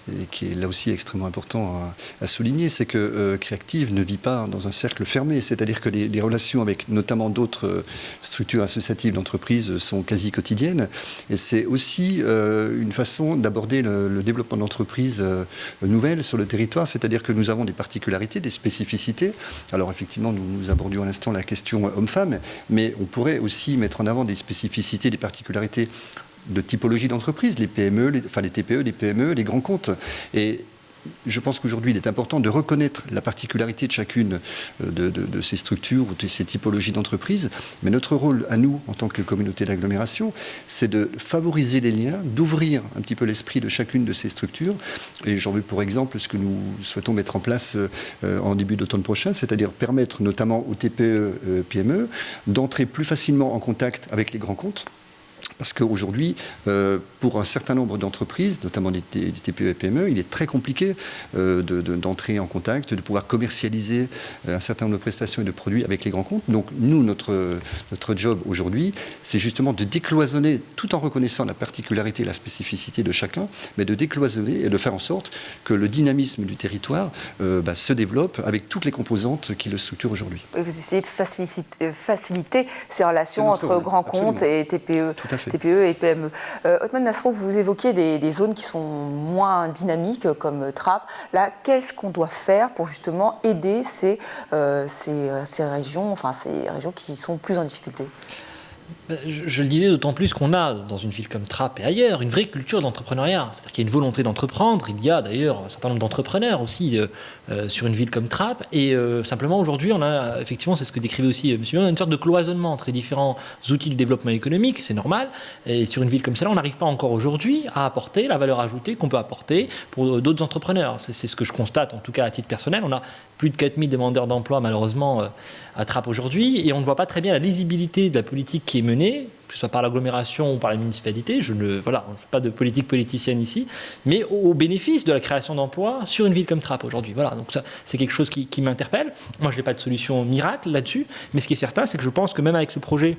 est là aussi extrêmement important à souligner, c'est que Créactive ne vit pas dans un cercle fermé, c'est-à-dire que les relations avec notamment d'autres structures associatives d'entreprise sont quasi quotidiennes, et c'est aussi une façon d'aborder le développement d'entreprises nouvelles sur le territoire, c'est-à-dire que nous avons des particularités, des spécificités. Alors effectivement, nous abordions à l'instant la question homme-femme, mais on pourrait aussi mettre en avant des spécificités, des particularités de typologie d'entreprise, les PME, les TPE, les PME, les grands comptes. Et je pense qu'aujourd'hui, il est important de reconnaître la particularité de chacune de ces structures ou de ces typologies d'entreprises. Mais notre rôle à nous, en tant que communauté d'agglomération, c'est de favoriser les liens, d'ouvrir un petit peu l'esprit de chacune de ces structures. Et j'en veux pour exemple ce que nous souhaitons mettre en place en début d'automne prochain, c'est-à-dire permettre notamment aux TPE, PME d'entrer plus facilement en contact avec les grands comptes. Parce qu'aujourd'hui, pour un certain nombre d'entreprises, notamment des TPE et PME, il est très compliqué d'entrer en contact, de pouvoir commercialiser un certain nombre de prestations et de produits avec les grands comptes. Donc nous, notre job aujourd'hui, c'est justement de décloisonner, tout en reconnaissant la particularité et la spécificité de chacun, mais de décloisonner et de faire en sorte que le dynamisme du territoire se développe avec toutes les composantes qui le structurent aujourd'hui. Vous essayez de faciliter ces relations entre grands comptes et TPE. TPE et PME. Othmane Nasrou, vous évoquiez des zones qui sont moins dynamiques comme Trappes. Là, qu'est-ce qu'on doit faire pour justement aider ces régions qui sont plus en difficulté? Je le disais d'autant plus qu'on a, dans une ville comme Trappes et ailleurs, une vraie culture d'entrepreneuriat. C'est-à-dire qu'il y a une volonté d'entreprendre. Il y a d'ailleurs un certain nombre d'entrepreneurs aussi sur une ville comme Trappes. Et simplement, aujourd'hui, on a, effectivement, c'est ce que décrivait aussi M. Mion, une sorte de cloisonnement entre les différents outils du développement économique. C'est normal. Et sur une ville comme celle-là, on n'arrive pas encore aujourd'hui à apporter la valeur ajoutée qu'on peut apporter pour d'autres entrepreneurs. C'est ce que je constate, en tout cas à titre personnel. On a plus de 4000 demandeurs d'emploi, malheureusement, à Trappes aujourd'hui. Et on ne voit pas très bien la lisibilité de la politique qui est menée, que ce soit par l'agglomération ou par la municipalité. On ne fait pas de politique politicienne ici, mais au bénéfice de la création d'emplois sur une ville comme Trappes aujourd'hui. Voilà, donc ça, c'est quelque chose qui m'interpelle. Moi, je n'ai pas de solution miracle là-dessus, mais ce qui est certain, c'est que je pense que même avec ce projet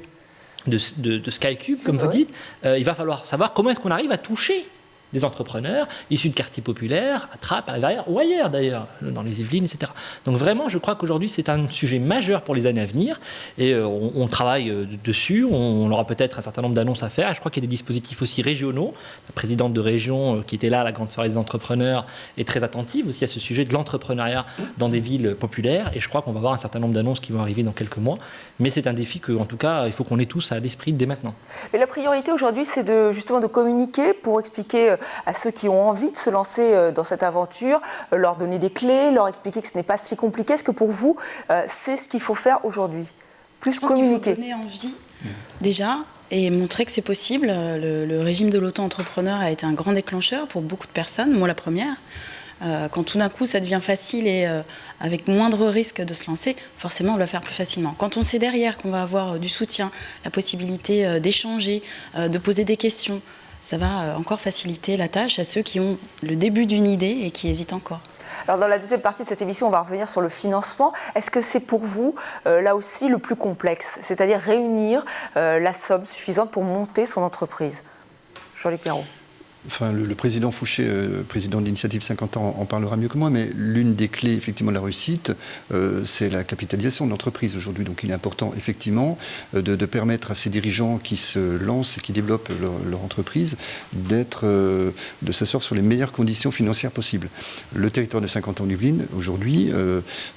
de SkyCube, comme vous dites, il va falloir savoir comment est-ce qu'on arrive à toucher des entrepreneurs issus de quartiers populaires, à Trappes, à Verrières, ou ailleurs d'ailleurs, dans les Yvelines, etc. Donc vraiment, je crois qu'aujourd'hui, c'est un sujet majeur pour les années à venir, et on travaille dessus, on aura peut-être un certain nombre d'annonces à faire. Je crois qu'il y a des dispositifs aussi régionaux. La présidente de région qui était là à la grande soirée des entrepreneurs est très attentive aussi à ce sujet de l'entrepreneuriat dans des villes populaires, et je crois qu'on va avoir un certain nombre d'annonces qui vont arriver dans quelques mois, mais c'est un défi que, en tout cas, il faut qu'on ait tous à l'esprit dès maintenant. Mais la priorité aujourd'hui, c'est justement de communiquer pour expliquer à ceux qui ont envie de se lancer dans cette aventure, leur donner des clés, leur expliquer que ce n'est pas si compliqué. Est-ce que pour vous, c'est ce qu'il faut faire aujourd'hui? Plus communiquer. Je pense qu'il faut donner envie, déjà, et montrer que c'est possible. Le régime de l'auto-entrepreneur a été un grand déclencheur pour beaucoup de personnes, moi la première. Quand tout d'un coup ça devient facile et avec moindre risque de se lancer, forcément on va le faire plus facilement. Quand on sait derrière qu'on va avoir du soutien, la possibilité d'échanger, de poser des questions, ça va encore faciliter la tâche à ceux qui ont le début d'une idée et qui hésitent encore. Alors dans la deuxième partie de cette émission, on va revenir sur le financement. Est-ce que c'est pour vous, là aussi, le plus complexe, c'est-à-dire réunir la somme suffisante pour monter son entreprise? Jean-Luc Perrault. Enfin, le président Fouché, président de l'Initiative 50 ans, en parlera mieux que moi, mais l'une des clés effectivement de la réussite, c'est la capitalisation de l'entreprise aujourd'hui. Donc il est important effectivement de permettre à ces dirigeants qui se lancent et qui développent leur entreprise de s'asseoir sur les meilleures conditions financières possibles. Le territoire de 50 ans Yvelines aujourd'hui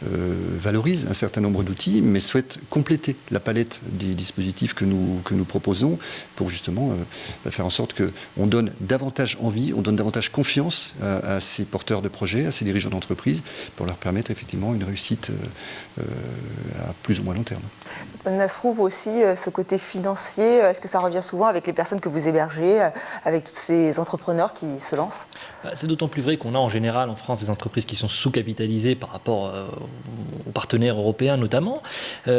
valorise un certain nombre d'outils, mais souhaite compléter la palette des dispositifs que nous proposons pour justement faire en sorte qu'on donne davantage envie, on donne davantage confiance à ces porteurs de projets, à ces dirigeants d'entreprise, pour leur permettre effectivement une réussite à plus ou moins long terme. Nasrou, vous aussi, ce côté financier, est-ce que ça revient souvent avec les personnes que vous hébergez, avec tous ces entrepreneurs qui se lancent? C'est d'autant plus vrai qu'on a en général en France des entreprises qui sont sous-capitalisées par rapport aux partenaires européens notamment.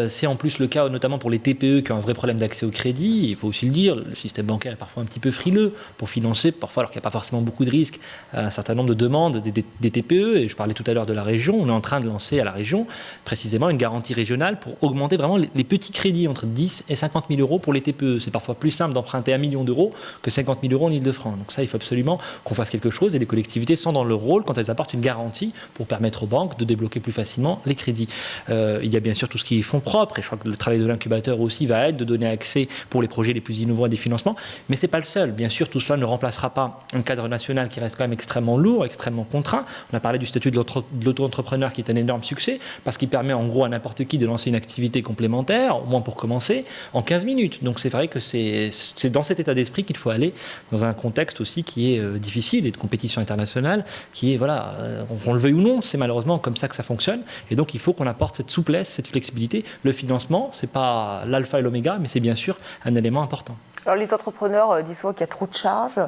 C'est en plus le cas notamment pour les TPE qui ont un vrai problème d'accès au crédit. Il faut aussi le dire, le système bancaire est parfois un petit peu frileux pour financer parfois, alors qu'il n'y a pas forcément beaucoup de risques, un certain nombre de demandes des TPE. Et je parlais tout à l'heure de la région. On est en train de lancer à la région, précisément, une garantie régionale pour augmenter vraiment les petits crédits entre 10 et 50 000 euros pour les TPE. C'est parfois plus simple d'emprunter 1 million d'euros que 50 000 euros en Ile-de-France. Donc ça, il faut absolument qu'on fasse quelque chose. Et les collectivités sont dans le rôle quand elles apportent une garantie pour permettre aux banques de débloquer plus facilement les crédits. Il y a bien sûr tout ce qui est fonds propres. Et je crois que le travail de l'incubateur aussi va être de donner accès pour les projets les plus innovants à des financements. Mais ce n'est pas le seul. Bien sûr, tout cela ne remplacera pas un cadre national qui reste quand même extrêmement lourd, extrêmement contraint. On a parlé du statut de l'auto-entrepreneur qui est un énorme succès parce qu'il permet en gros à n'importe qui de lancer une activité complémentaire, au moins pour commencer, en 15 minutes. Donc c'est vrai que c'est dans cet état d'esprit qu'il faut aller dans un contexte aussi qui est difficile et de compétition internationale, qui est, voilà, qu'on le veuille ou non, c'est malheureusement comme ça que ça fonctionne. Et donc il faut qu'on apporte cette souplesse, cette flexibilité. Le financement, c'est pas l'alpha et l'oméga, mais c'est bien sûr un élément important. Alors les entrepreneurs disent souvent qu'il y a trop de charges,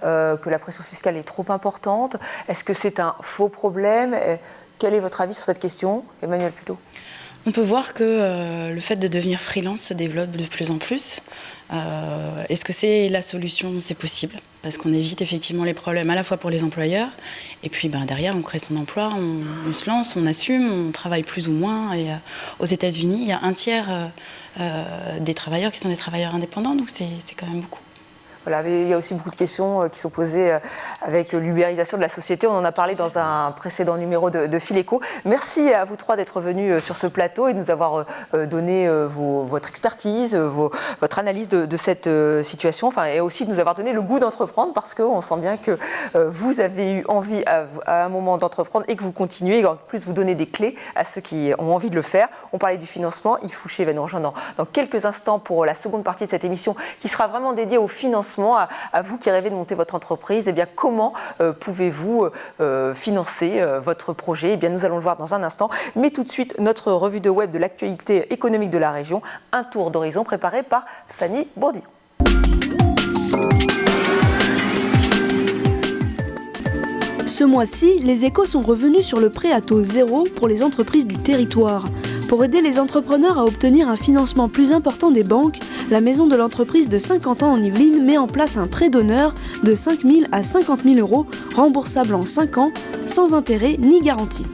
que la pression fiscale est trop importante. Est-ce que c'est un faux problème? Quel est votre avis sur cette question, Emmanuel Puteaux? On peut voir que le fait de devenir freelance se développe de plus en plus. Est-ce que c'est la solution? C'est possible, parce qu'on évite effectivement les problèmes à la fois pour les employeurs, et puis derrière on crée son emploi, on se lance, on assume, on travaille plus ou moins. Et aux États-Unis, il y a un tiers des travailleurs qui sont des travailleurs indépendants, donc c'est quand même beaucoup. Voilà, mais il y a aussi beaucoup de questions qui sont posées avec l'ubérisation de la société. On en a parlé dans un précédent numéro de Fileco. Merci à vous trois d'être venus sur ce plateau et de nous avoir donné votre expertise, votre analyse de cette situation, et aussi de nous avoir donné le goût d'entreprendre, parce qu'on sent bien que vous avez eu envie à un moment d'entreprendre et que vous continuez, et en plus vous donnez des clés à ceux qui ont envie de le faire. On parlait du financement. Yves Fouché va nous rejoindre dans quelques instants pour la seconde partie de cette émission qui sera vraiment dédiée au financement. À vous qui rêvez de monter votre entreprise, comment pouvez-vous financer votre projet? Nous allons le voir dans un instant. Mais tout de suite, notre revue de web de l'actualité économique de la région, un tour d'horizon préparé par Sani Bourdillon. Ce mois-ci, les Échos sont revenus sur le prêt à taux zéro pour les entreprises du territoire. Pour aider les entrepreneurs à obtenir un financement plus important des banques, la maison de l'entreprise de Saint-Quentin en Yvelines met en place un prêt d'honneur de 5 000 à 50 000 euros, remboursable en 5 ans, sans intérêt ni garantie.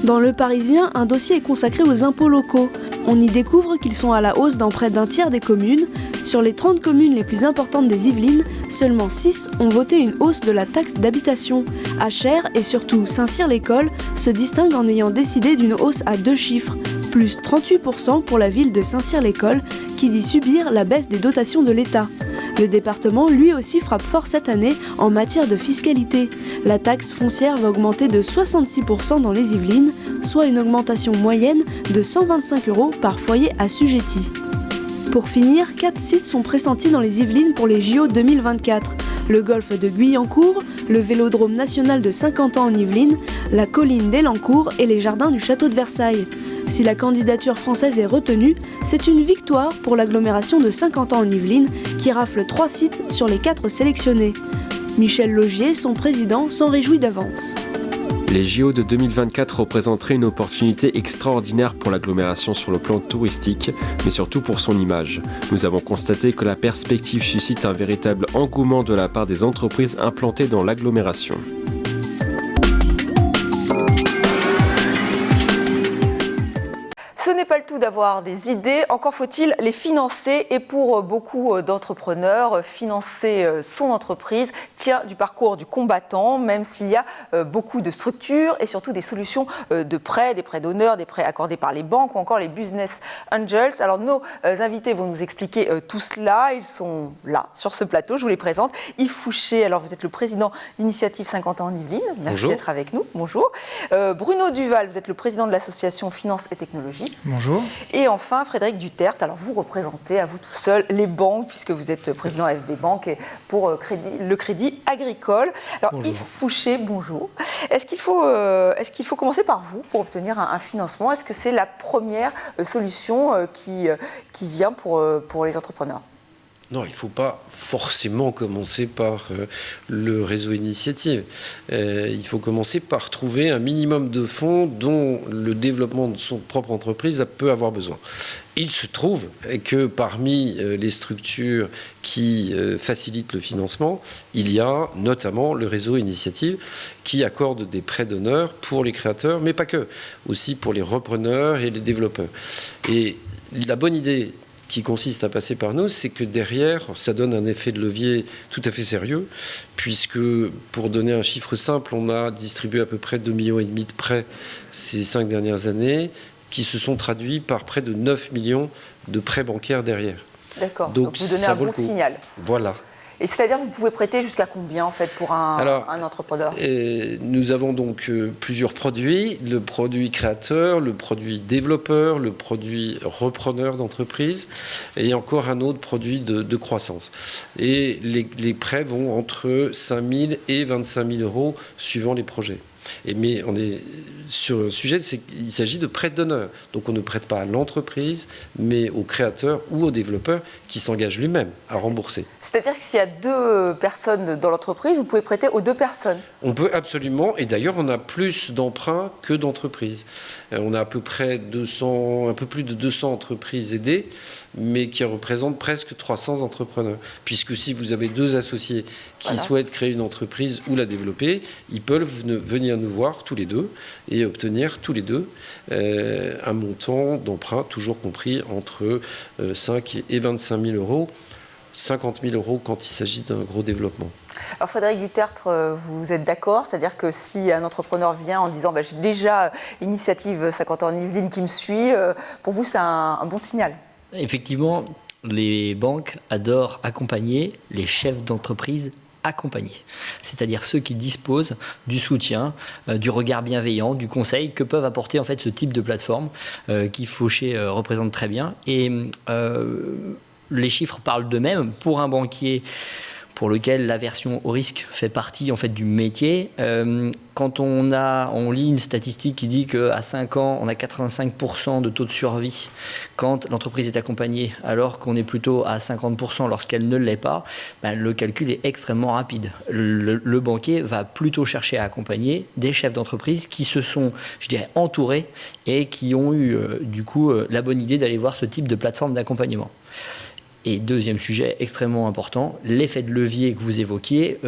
Dans Le Parisien, un dossier est consacré aux impôts locaux. On y découvre qu'ils sont à la hausse dans près d'un tiers des communes. Sur les 30 communes les plus importantes des Yvelines, seulement 6 ont voté une hausse de la taxe d'habitation. Achères et surtout Saint-Cyr-l'École se distinguent en ayant décidé d'une hausse à 2 chiffres, plus 38% pour la ville de Saint-Cyr-l'École, qui dit subir la baisse des dotations de l'État. Le département, lui aussi, frappe fort cette année en matière de fiscalité. La taxe foncière va augmenter de 66% dans les Yvelines, soit une augmentation moyenne de 125 € par foyer assujetti. Pour finir, 4 sites sont pressentis dans les Yvelines pour les JO 2024. Le golfe de Guyancourt, le vélodrome national de Saint-Quentin en Yvelines, la colline d'Elancourt et les jardins du château de Versailles. Si la candidature française est retenue, c'est une victoire pour l'agglomération de Saint-Quentin en Yvelines qui rafle 3 sites sur les 4 sélectionnés. Michel Logier, son président, s'en réjouit d'avance. Les JO de 2024 représenteraient une opportunité extraordinaire pour l'agglomération sur le plan touristique, mais surtout pour son image. Nous avons constaté que la perspective suscite un véritable engouement de la part des entreprises implantées dans l'agglomération. Ce n'est pas le tout d'avoir des idées, encore faut-il les financer. Et pour beaucoup d'entrepreneurs, financer son entreprise tient du parcours du combattant, même s'il y a beaucoup de structures et surtout des solutions de prêts, des prêts d'honneur, des prêts accordés par les banques ou encore les business angels. Alors nos invités vont nous expliquer tout cela. Ils sont là, sur ce plateau, je vous les présente. Yves Fouché, alors vous êtes le président d'Initiative Saint-Quentin en Yvelines. Merci d'être avec nous. Bonjour. Bruno Duval, vous êtes le président de l'association Finance et Technologie. Bonjour. Et enfin, Frédéric Duterte, alors vous représentez à vous tout seul les banques, puisque vous êtes président AFB Banque pour le Crédit Agricole. Alors bonjour. Yves Fouché, bonjour. Est-ce qu'il faut commencer par vous pour obtenir un financement? Est-ce que c'est la première solution qui vient pour les entrepreneurs? Non, il ne faut pas forcément commencer par le réseau initiative. Il faut commencer par trouver un minimum de fonds dont le développement de son propre entreprise peut avoir besoin. Il se trouve que parmi les structures qui facilitent le financement, il y a notamment le réseau initiative qui accorde des prêts d'honneur pour les créateurs, mais pas que, aussi pour les repreneurs et les développeurs. Et la bonne idée qui consiste à passer par nous, c'est que derrière, ça donne un effet de levier tout à fait sérieux, puisque, pour donner un chiffre simple, on a distribué à peu près 2,5 millions de prêts ces 5 dernières années, qui se sont traduits par près de 9 millions de prêts bancaires derrière. D'accord, donc vous donnez un bon signal. Voilà. Et c'est-à-dire, vous pouvez prêter jusqu'à combien, en fait, pour un entrepreneur ? Nous avons donc plusieurs produits. Le produit créateur, le produit développeur, le produit repreneur d'entreprise et encore un autre produit de croissance. Et les prêts vont entre 5 000 et 25 000 euros suivant les projets. Mais on est sur le sujet, il s'agit de prêts d'honneur. Donc on ne prête pas à l'entreprise, mais au créateur ou au développeur qui s'engage lui-même à rembourser. C'est-à-dire que s'il y a 2 personnes dans l'entreprise, vous pouvez prêter aux 2 personnes ? On peut absolument, et d'ailleurs on a plus d'emprunts que d'entreprises. On a à peu près un peu plus de 200 entreprises aidées, mais qui représentent presque 300 entrepreneurs. Puisque si vous avez 2 associés qui souhaitent créer une entreprise ou la développer, ils peuvent venir nous voir tous les 2 et obtenir tous les 2 un montant d'emprunt toujours compris entre 5 et 25 000 euros, 50 000 euros quand il s'agit d'un gros développement. Alors Frédéric Dutertre, vous êtes d'accord ? C'est-à-dire que si un entrepreneur vient en disant j'ai déjà Initiative 50 ans en Yvelines qui me suit, pour vous c'est un bon signal ? Effectivement, les banques adorent accompagner les chefs d'entreprise accompagnés, c'est-à-dire ceux qui disposent du soutien, du regard bienveillant, du conseil que peuvent apporter en fait ce type de plateforme qui Fauché représente très bien. Et les chiffres parlent d'eux-mêmes. Pour un banquier pour lequel l'aversion au risque fait partie en fait du métier, quand on lit une statistique qui dit qu'à 5 ans, on a 85% de taux de survie quand l'entreprise est accompagnée, alors qu'on est plutôt à 50% lorsqu'elle ne l'est pas, le calcul est extrêmement rapide. Le banquier va plutôt chercher à accompagner des chefs d'entreprise qui se sont, je dirais, entourés et qui ont eu du coup la bonne idée d'aller voir ce type de plateforme d'accompagnement. Et deuxième sujet extrêmement important, l'effet de levier que vous évoquiez,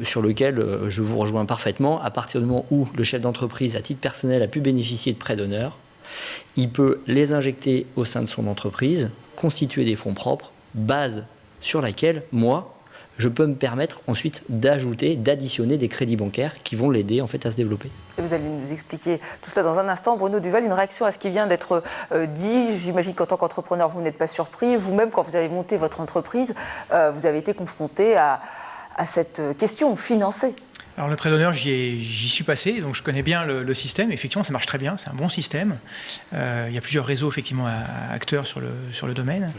sur lequel je vous rejoins parfaitement. À partir du moment où le chef d'entreprise, à titre personnel, a pu bénéficier de prêts d'honneur, il peut les injecter au sein de son entreprise, constituer des fonds propres, base sur laquelle, moi, je peux me permettre ensuite d'ajouter, d'additionner des crédits bancaires qui vont l'aider en fait à se développer. Et vous allez nous expliquer tout cela dans un instant. Bruno Duval, une réaction à ce qui vient d'être dit. J'imagine qu'en tant qu'entrepreneur, vous n'êtes pas surpris. Vous-même, quand vous avez monté votre entreprise, vous avez été confronté à cette question, financer. Alors le prêt d'honneur, j'y suis passé, donc je connais bien le système. Effectivement, ça marche très bien, c'est un bon système. Il y a plusieurs réseaux effectivement acteurs sur le domaine.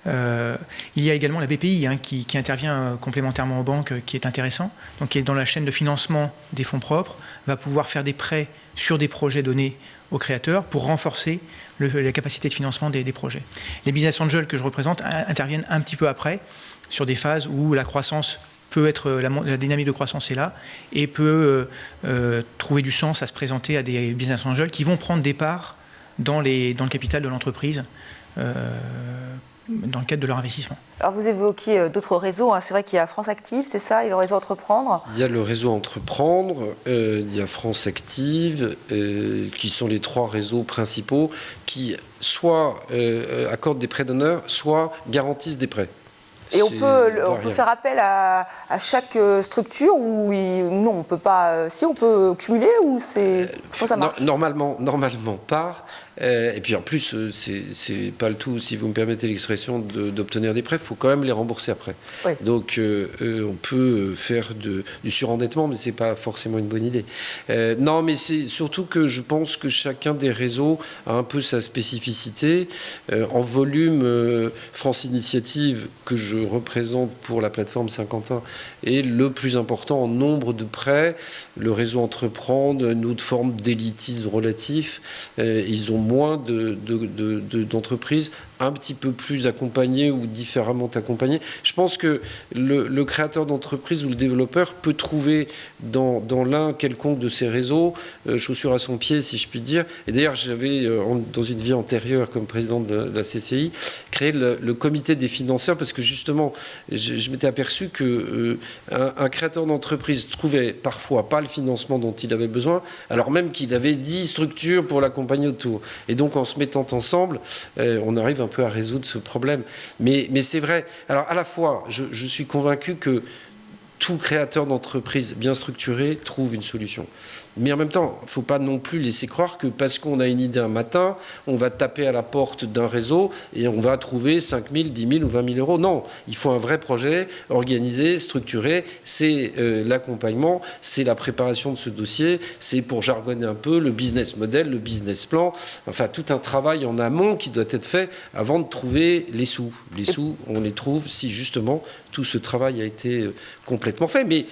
Il y a également la BPI qui intervient complémentairement aux banques, qui est intéressant, donc qui est dans la chaîne de financement des fonds propres, va pouvoir faire des prêts sur des projets donnés aux créateurs pour renforcer la capacité de financement des projets. Les business angels que je représente interviennent un petit peu après, sur des phases où la croissance peut être, la dynamique de croissance est là et peut trouver du sens à se présenter à des business angels qui vont prendre des parts dans le capital de l'entreprise dans le cadre de leur investissement. Alors vous évoquiez d'autres réseaux, c'est vrai qu'il y a France Active, c'est ça, et le réseau Entreprendre ? Il y a le réseau Entreprendre, il y a France Active, qui sont les 3 réseaux principaux qui soit accordent des prêts d'honneur, soit garantissent des prêts. Et on peut faire appel à chaque structure ou non, on peut pas. Si on peut cumuler ou comment ça marche ? Normalement pas. Et puis en plus, c'est pas le tout, si vous me permettez l'expression, d'obtenir des prêts, il faut quand même les rembourser après. Oui. Donc on peut faire du surendettement, mais c'est pas forcément une bonne idée. Non, mais c'est surtout que je pense que chacun des réseaux a un peu sa spécificité. En volume, France Initiative, que je représente pour la plateforme Saint-Quentin, est le plus important en nombre de prêts. Le réseau Entreprendre, une autre forme d'élitisme relatif. Ils ont moins d'entreprises, un petit peu plus accompagné ou différemment accompagné. Je pense que le créateur d'entreprise ou le développeur peut trouver dans l'un quelconque de ces réseaux, chaussure à son pied si je puis dire. Et d'ailleurs j'avais, dans une vie antérieure comme président de la CCI, créé le comité des financeurs parce que justement je m'étais aperçu que un créateur d'entreprise trouvait parfois pas le financement dont il avait besoin, alors même qu'il avait 10 structures pour l'accompagner autour. Et donc en se mettant ensemble, on arrive un peu à résoudre ce problème. Mais c'est vrai. Alors à la fois, je suis convaincu que tout créateur d'entreprise bien structuré trouve une solution. Mais en même temps, il ne faut pas non plus laisser croire que parce qu'on a une idée un matin, on va taper à la porte d'un réseau et on va trouver 5 000, 10 000 ou 20 000 euros. Non, il faut un vrai projet organisé, structuré. C'est l'accompagnement, c'est la préparation de ce dossier, c'est pour jargonner un peu le business model, le business plan. Enfin, tout un travail en amont qui doit être fait avant de trouver les sous. Les sous, on les trouve si justement tout ce travail a été complètement fait. Mais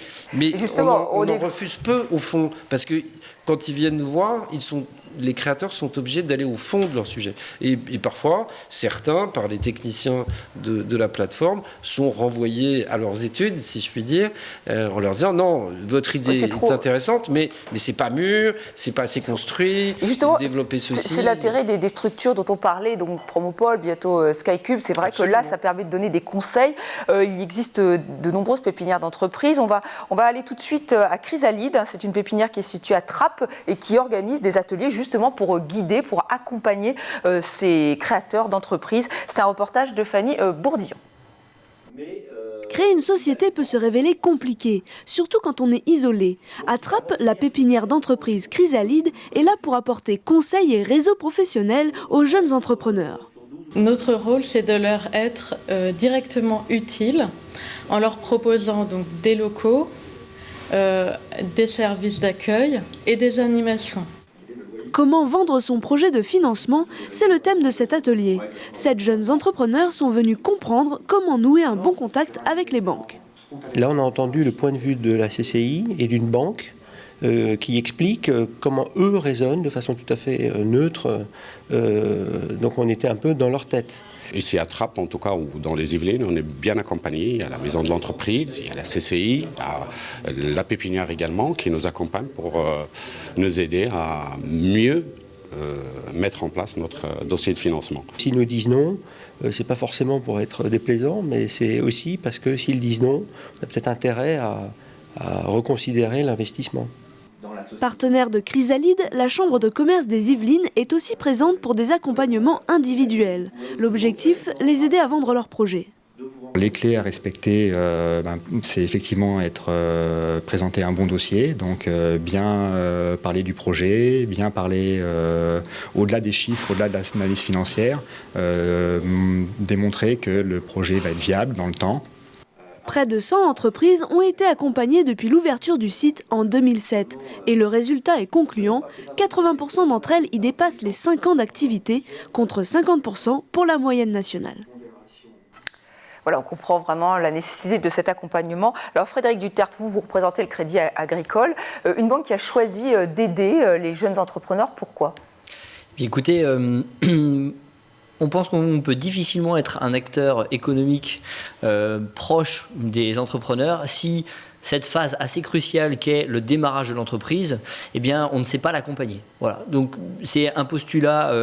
justement, on en refuse peu au fond, parce que quand ils viennent nous voir, les créateurs sont obligés d'aller au fond de leur sujet. Et parfois, certains, par les techniciens de la plateforme, sont renvoyés à leurs études, si je puis dire, en leur disant non, votre idée est intéressante, mais c'est pas mûr, c'est pas assez construit, justement, développer ceci. C'est l'intérêt des structures dont on parlait, donc Promopole, bientôt Skycube. C'est vrai Absolument. Que là, ça permet de donner des conseils. Il existe de nombreuses pépinières d'entreprise. On va aller tout de suite à Chrysalide. C'est une pépinière qui est située à Trappes et qui organise des ateliers justement pour guider, pour accompagner ces créateurs d'entreprises. C'est un reportage de Fanny Bourdillon. Créer une société peut se révéler compliqué, surtout quand on est isolé. À Trappes, la pépinière d'entreprise Chrysalide est là pour apporter conseils et réseaux professionnels aux jeunes entrepreneurs. Notre rôle, c'est de leur être directement utile en leur proposant donc des locaux, des services d'accueil et des animations. Comment vendre son projet de financement, c'est le thème de cet atelier. 7 jeunes entrepreneurs sont venus comprendre comment nouer un bon contact avec les banques. Là, on a entendu le point de vue de la CCI et d'une banque qui explique comment eux raisonnent de façon tout à fait neutre. Donc on était un peu dans leur tête. Ici à Trappes, en tout cas, ou dans les Yvelines, on est bien accompagné. Il y a la maison de l'entreprise, il y a la CCI, il y a la pépinière également qui nous accompagne pour nous aider à mieux mettre en place notre dossier de financement. S'ils nous disent non, c'est pas forcément pour être déplaisant, mais c'est aussi parce que s'ils disent non, on a peut-être intérêt à reconsidérer l'investissement. Partenaire de Chrysalide, la Chambre de commerce des Yvelines est aussi présente pour des accompagnements individuels. L'objectif, les aider à vendre leurs projets. Les clés à respecter, c'est effectivement présenter un bon dossier, donc bien parler du projet, bien parler au-delà des chiffres, au-delà de l'analyse financière, démontrer que le projet va être viable dans le temps. Près de 100 entreprises ont été accompagnées depuis l'ouverture du site en 2007. Et le résultat est concluant, 80% d'entre elles y dépassent les 5 ans d'activité, contre 50% pour la moyenne nationale. Voilà, on comprend vraiment la nécessité de cet accompagnement. Alors Frédéric Duterte, vous représentez le Crédit Agricole, une banque qui a choisi d'aider les jeunes entrepreneurs. Pourquoi ? Écoutez, on pense qu'on peut difficilement être un acteur économique proche des entrepreneurs si cette phase assez cruciale qu'est le démarrage de l'entreprise, eh bien, on ne sait pas l'accompagner. Voilà. Donc, c'est un postulat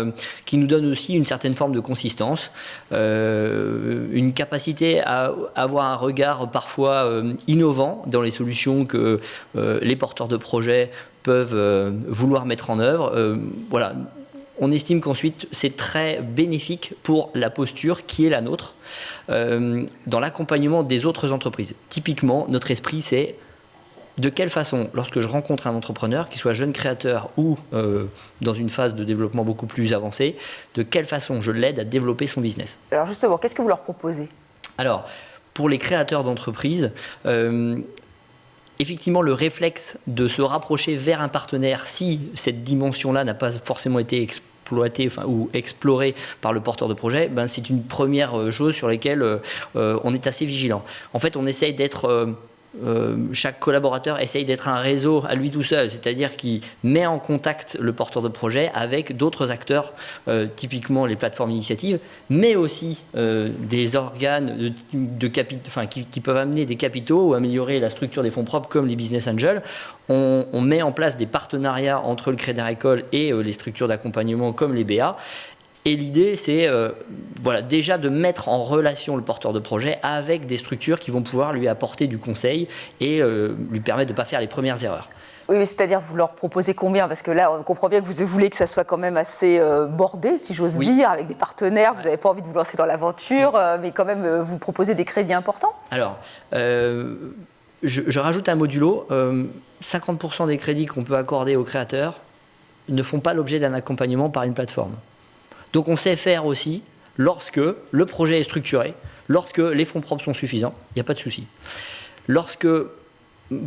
qui nous donne aussi une certaine forme de consistance, une capacité à avoir un regard parfois innovant dans les solutions que les porteurs de projets peuvent vouloir mettre en œuvre. Voilà. On estime qu'ensuite, c'est très bénéfique pour la posture qui est la nôtre dans l'accompagnement des autres entreprises. Typiquement, notre esprit, c'est de quelle façon, lorsque je rencontre un entrepreneur, qu'il soit jeune créateur ou dans une phase de développement beaucoup plus avancée, de quelle façon je l'aide à développer son business. Alors justement, qu'est-ce que vous leur proposez ? Alors, pour les créateurs d'entreprises, effectivement, le réflexe de se rapprocher vers un partenaire, si cette dimension-là n'a pas forcément été exploitée ou explorée par le porteur de projet, c'est une première chose sur laquelle on est assez vigilant. En fait, on essaye d'être chaque collaborateur essaye d'être un réseau à lui tout seul, c'est-à-dire qu'il met en contact le porteur de projet avec d'autres acteurs, typiquement les plateformes initiatives, mais aussi des organes qui peuvent amener des capitaux ou améliorer la structure des fonds propres comme les business angels. On met en place des partenariats entre le Crédit Agricole et les structures d'accompagnement comme les BA. Et l'idée, c'est déjà de mettre en relation le porteur de projet avec des structures qui vont pouvoir lui apporter du conseil et lui permettre de ne pas faire les premières erreurs. Oui, mais c'est-à-dire vous leur proposez combien? Parce que là, on comprend bien que vous voulez que ça soit quand même assez bordé, si j'ose dire, avec des partenaires. Vous n'avez pas envie de vous lancer dans l'aventure, mais quand même, vous proposez des crédits importants. Alors, je rajoute un modulo. 50% des crédits qu'on peut accorder aux créateurs ne font pas l'objet d'un accompagnement par une plateforme. Donc on sait faire aussi lorsque le projet est structuré, lorsque les fonds propres sont suffisants, il n'y a pas de souci. Lorsque,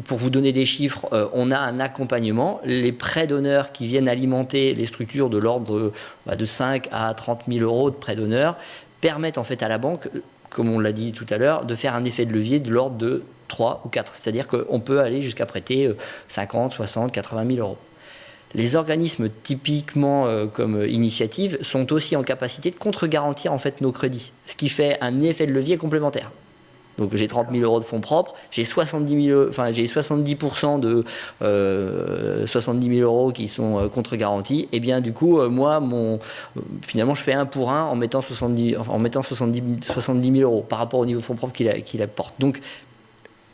pour vous donner des chiffres, on a un accompagnement, les prêts d'honneur qui viennent alimenter les structures de l'ordre de 5 à 30 000 euros de prêts d'honneur permettent en fait à la banque, comme on l'a dit tout à l'heure, de faire un effet de levier de l'ordre de 3 ou 4. C'est-à-dire qu'on peut aller jusqu'à prêter 50, 60, 80 000 euros. Les organismes typiquement comme Initiative sont aussi en capacité de contre-garantir en fait nos crédits, ce qui fait un effet de levier complémentaire. Donc j'ai 30 000 euros de fonds propres, j'ai 70% de 70 000 euros qui sont contre-garantis. Et bien du coup, finalement, je fais 1 pour 1 en mettant 70 000 euros par rapport au niveau de fonds propres qu'il apporte. Donc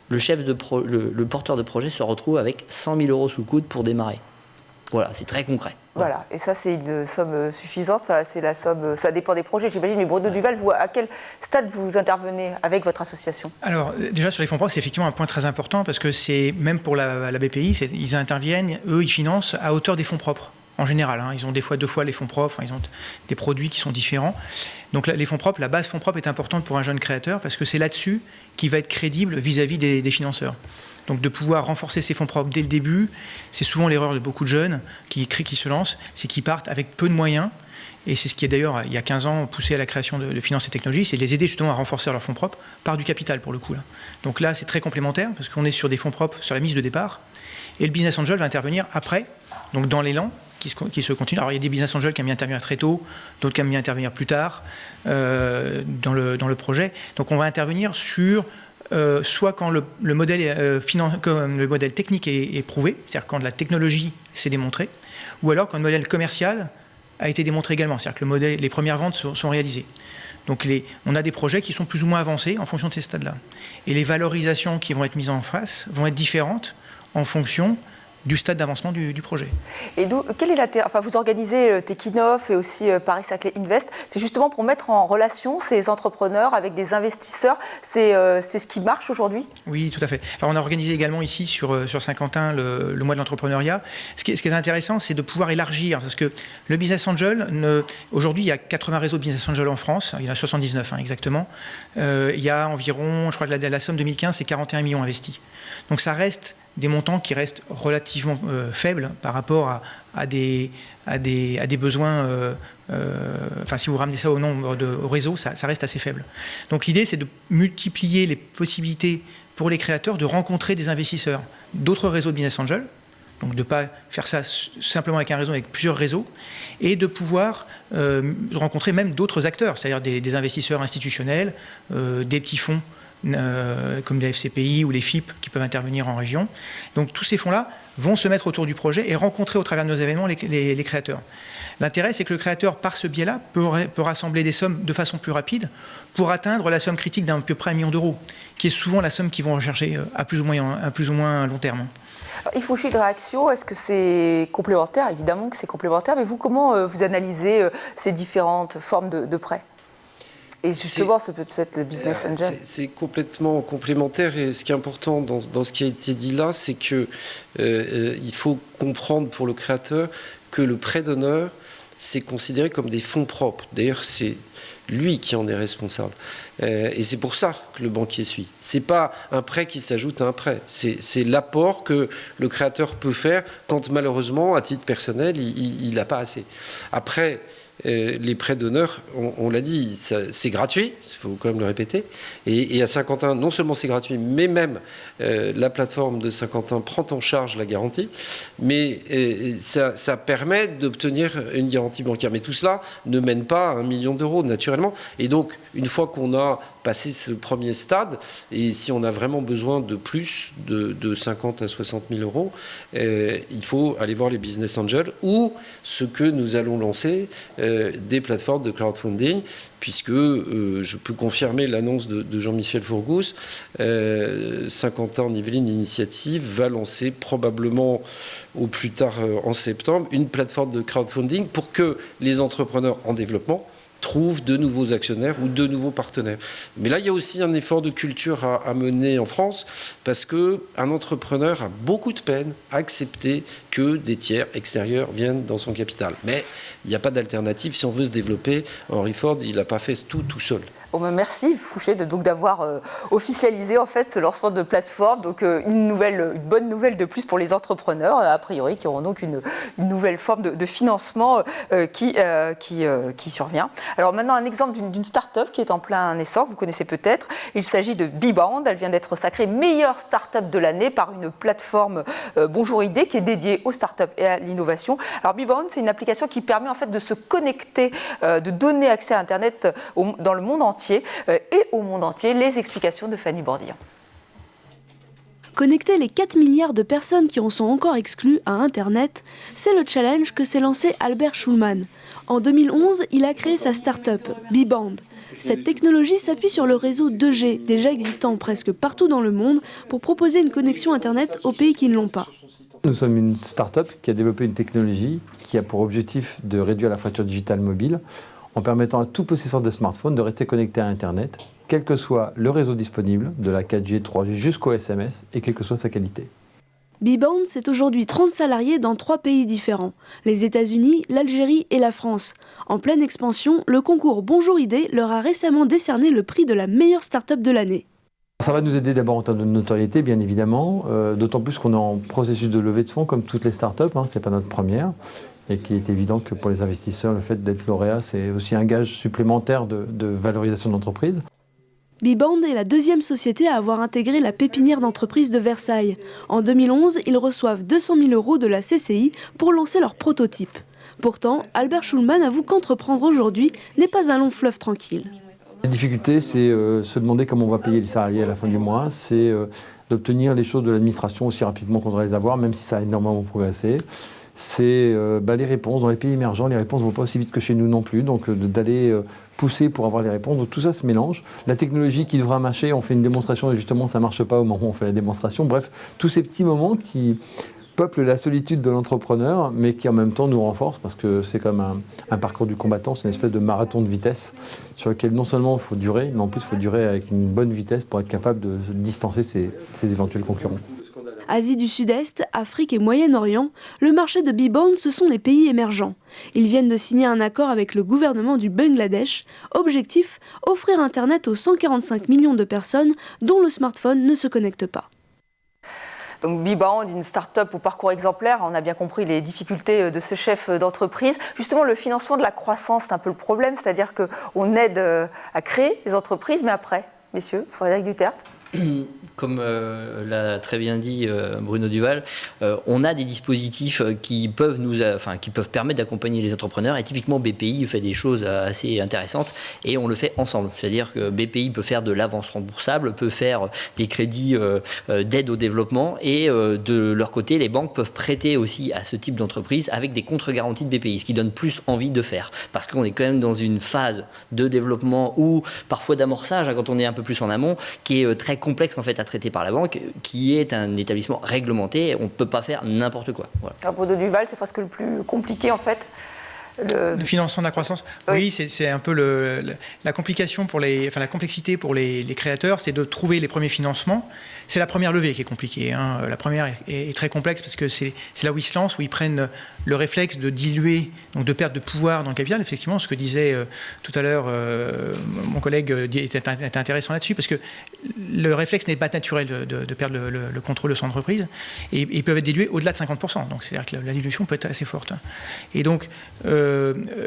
le porteur de projet se retrouve avec 100 000 euros sous le coude pour démarrer. Voilà, c'est très concret. Voilà, et ça c'est une somme suffisante, c'est la somme, ça dépend des projets j'imagine, mais Bruno Duval, à quel stade vous intervenez avec votre association? Alors déjà sur les fonds propres, c'est effectivement un point très important parce que c'est, même pour la BPI, ils interviennent, eux ils financent à hauteur des fonds propres. En général, ils ont des fois 2 fois les fonds propres, ils ont des produits qui sont différents. Donc les fonds propres, la base fonds propres est importante pour un jeune créateur parce que c'est là-dessus qu'il va être crédible vis-à-vis des financeurs. Donc de pouvoir renforcer ses fonds propres dès le début, c'est souvent l'erreur de beaucoup de jeunes qui se lancent, c'est qu'ils partent avec peu de moyens. Et c'est ce qui est d'ailleurs, il y a 15 ans, poussé à la création de Finances et Technologies, c'est de les aider justement à renforcer leurs fonds propres par du capital pour le coup. Là. Donc là, c'est très complémentaire parce qu'on est sur des fonds propres sur la mise de départ. Et le business angel va intervenir après, donc dans l'élan, qui se continue. Alors il y a des business angels qui aiment bien intervenir très tôt, d'autres qui aiment bien intervenir plus tard dans le projet. Donc on va intervenir sur soit quand le modèle technique est prouvé, c'est-à-dire quand la technologie s'est démontrée, ou alors quand le modèle commercial a été démontré également, c'est-à-dire que les premières ventes sont réalisées. Donc on a des projets qui sont plus ou moins avancés en fonction de ces stades-là. Et les valorisations qui vont être mises en face vont être différentes en fonction du stade d'avancement du projet. Et quel est l'intérêt? Enfin, vous organisez Tekinov et aussi Paris-Saclay Invest. C'est justement pour mettre en relation ces entrepreneurs avec des investisseurs. C'est ce qui marche aujourd'hui? Oui, tout à fait. Alors, on a organisé également ici sur Saint-Quentin le mois de l'entrepreneuriat. Ce qui est intéressant, c'est de pouvoir élargir. Parce que le Business Angel, aujourd'hui, il y a 80 réseaux de Business Angel en France. Il y en a 79 exactement. Il y a environ, je crois que la somme 2015, c'est 41 millions investis. Donc ça reste des montants qui restent relativement faibles par rapport à des besoins. Si vous ramenez ça au nombre au réseau, ça reste assez faible. Donc l'idée, c'est de multiplier les possibilités pour les créateurs de rencontrer des investisseurs, d'autres réseaux de Business Angel. Donc de ne pas faire ça simplement avec un réseau, avec plusieurs réseaux, et de pouvoir rencontrer même d'autres acteurs, c'est-à-dire des investisseurs institutionnels, des petits fonds comme les FCPI ou les FIP qui peuvent intervenir en région. Donc tous ces fonds-là vont se mettre autour du projet et rencontrer au travers de nos événements les créateurs. L'intérêt, c'est que le créateur, par ce biais-là, peut rassembler des sommes de façon plus rapide pour atteindre la somme critique d'à peu près 1 million d'euros, qui est souvent la somme qu'ils vont rechercher à plus ou moins long terme. Il faut de réaction, est-ce que c'est complémentaire? Évidemment que c'est complémentaire, mais vous, comment vous analysez ces différentes formes de prêts? Et justement, ce peut être le business angel. C'est complètement complémentaire. Et ce qui est important dans ce qui a été dit là, c'est qu'il faut comprendre pour le créateur que le prêt d'honneur, c'est considéré comme des fonds propres. D'ailleurs, c'est lui qui en est responsable. Et c'est pour ça que le banquier suit. Ce n'est pas un prêt qui s'ajoute à un prêt. C'est l'apport que le créateur peut faire quand malheureusement, à titre personnel, il n'a pas assez. Après, les prêts d'honneur, on l'a dit, c'est gratuit, il faut quand même le répéter. Et à Saint-Quentin, non seulement c'est gratuit, mais même la plateforme de Saint-Quentin prend en charge la garantie. Mais ça permet d'obtenir une garantie bancaire. Mais tout cela ne mène pas à 1 million d'euros, naturellement. Et donc, une fois qu'on a passé ce premier stade, et si on a vraiment besoin de plus de 50 à 60 000 euros, il faut aller voir les business angels ou ce que nous allons lancer, des plateformes de crowdfunding, puisque je peux confirmer l'annonce de Jean-Michel Fourgousse, Saint-Quentin en Yvelines Initiative va lancer probablement au plus tard en septembre une plateforme de crowdfunding pour que les entrepreneurs en développement trouvent de nouveaux actionnaires ou de nouveaux partenaires. Mais là, il y a aussi un effort de culture à mener en France, parce qu'un entrepreneur a beaucoup de peine à accepter que des tiers extérieurs viennent dans son capital. Mais il n'y a pas d'alternative si on veut se développer. Henry Ford, il n'a pas fait tout seul. Bon, merci Fouché d'avoir officialisé en fait ce lancement de plateforme. Donc une bonne nouvelle de plus pour les entrepreneurs, a priori, qui auront donc une nouvelle forme de financement qui survient. Alors maintenant, un exemple d'une start-up qui est en plein essor, vous connaissez peut-être. Il s'agit de Bbound. Elle vient d'être sacrée meilleure start-up de l'année par une plateforme Bonjour Idée qui est dédiée aux start-up et à l'innovation. Alors Bbound, c'est une application qui permet en fait de se connecter, de donner accès à Internet dans le monde entier et au monde entier. Les explications de Fanny Bourdillon. Connecter les 4 milliards de personnes qui en sont encore exclues à Internet, c'est le challenge que s'est lancé Albert Schulman. En 2011, il a créé sa start-up, Bbound. Cette technologie s'appuie sur le réseau 2G, déjà existant presque partout dans le monde, pour proposer une connexion Internet aux pays qui ne l'ont pas. Nous sommes une start-up qui a développé une technologie qui a pour objectif de réduire la fracture digitale mobile en permettant à tout possesseur de smartphone de rester connecté à Internet, quel que soit le réseau disponible, de la 4G, 3G jusqu'au SMS, et quelle que soit sa qualité. Bbound, c'est aujourd'hui 30 salariés dans 3 pays différents, les États-Unis, l'Algérie et la France. En pleine expansion, le concours Bonjour Idée leur a récemment décerné le prix de la meilleure start-up de l'année. Ça va nous aider d'abord en termes de notoriété, bien évidemment, d'autant plus qu'on est en processus de levée de fonds comme toutes les start-up, ce n'est pas notre première. Et qu'il est évident que pour les investisseurs, le fait d'être lauréat, c'est aussi un gage supplémentaire de valorisation de l'entreprise. Bbound est la deuxième société à avoir intégré la pépinière d'entreprise de Versailles. En 2011, ils reçoivent 200 000 € de la CCI pour lancer leur prototype. Pourtant, Albert Schulman avoue qu'entreprendre aujourd'hui n'est pas un long fleuve tranquille. La difficulté, c'est se demander comment on va payer les salariés à la fin du mois, c'est d'obtenir les choses de l'administration aussi rapidement qu'on devrait les avoir, même si ça a énormément progressé. C'est les réponses. Dans les pays émergents, les réponses ne vont pas aussi vite que chez nous non plus, donc d'aller pousser pour avoir les réponses. Donc tout ça se mélange. La technologie qui devra marcher, on fait une démonstration et justement ça ne marche pas au moment où on fait la démonstration. Bref, tous ces petits moments qui peuplent la solitude de l'entrepreneur, mais qui en même temps nous renforcent, parce que c'est comme un parcours du combattant, c'est une espèce de marathon de vitesse sur lequel non seulement il faut durer, mais en plus il faut durer avec une bonne vitesse pour être capable de distancer ses éventuels concurrents. Asie du Sud-Est, Afrique et Moyen-Orient, le marché de Bbound, ce sont les pays émergents. Ils viennent de signer un accord avec le gouvernement du Bangladesh. Objectif, offrir Internet aux 145 millions de personnes dont le smartphone ne se connecte pas. Donc Bbound, une start-up au parcours exemplaire, on a bien compris les difficultés de ce chef d'entreprise. Justement, le financement de la croissance, c'est un peu le problème, c'est-à-dire qu'on aide à créer les entreprises, mais après, messieurs, Frédéric Duterte. Comme l'a très bien dit Bruno Duval, on a des dispositifs qui peuvent permettre d'accompagner les entrepreneurs. Et typiquement, BPI fait des choses assez intéressantes et on le fait ensemble. C'est-à-dire que BPI peut faire de l'avance remboursable, peut faire des crédits d'aide au développement et de leur côté, les banques peuvent prêter aussi à ce type d'entreprise avec des contre-garanties de BPI, ce qui donne plus envie de faire. Parce qu'on est quand même dans une phase de développement ou parfois d'amorçage, quand on est un peu plus en amont, qui est très complexe en fait à traiter par la banque, qui est un établissement réglementé. On ne peut pas faire n'importe quoi. Voilà. Alors Bruno Duval, c'est presque le plus compliqué en fait. Le financement de la croissance. Oui, c'est un peu la complication la complexité pour les créateurs, c'est de trouver les premiers financements. C'est la première levée qui est compliquée. La première est très complexe parce que c'est là où ils se lancent, où ils prennent le réflexe de diluer, donc de perdre de pouvoir dans le capital. Effectivement, ce que disait tout à l'heure mon collègue était intéressant là-dessus, parce que le réflexe n'est pas naturel de perdre le contrôle de son entreprise, et ils peuvent être dilués au-delà de 50%. Donc c'est-à-dire que la dilution peut être assez forte. Et donc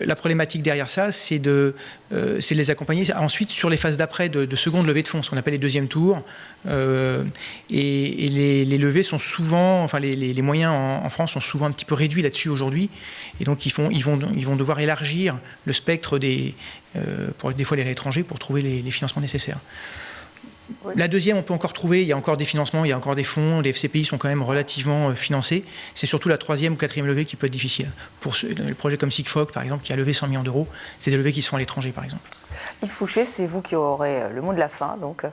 la problématique derrière ça, c'est de les accompagner ensuite sur les phases d'après de seconde levée de fonds, ce qu'on appelle les deuxièmes tours. Et les levées sont souvent, enfin les moyens en France sont souvent un petit peu réduits là-dessus aujourd'hui. Et donc ils vont devoir élargir le spectre pour des fois aller à l'étranger pour trouver les financements nécessaires. Oui. La deuxième, on peut encore trouver, il y a encore des financements, il y a encore des fonds, les FCPI sont quand même relativement financés. C'est surtout la troisième ou quatrième levée qui peut être difficile. Pour le projet comme SIGFOC, par exemple, qui a levé 100 millions d'euros, c'est des levées qui sont à l'étranger, par exemple. Yves Fouché, c'est vous qui aurez le mot de la fin, donc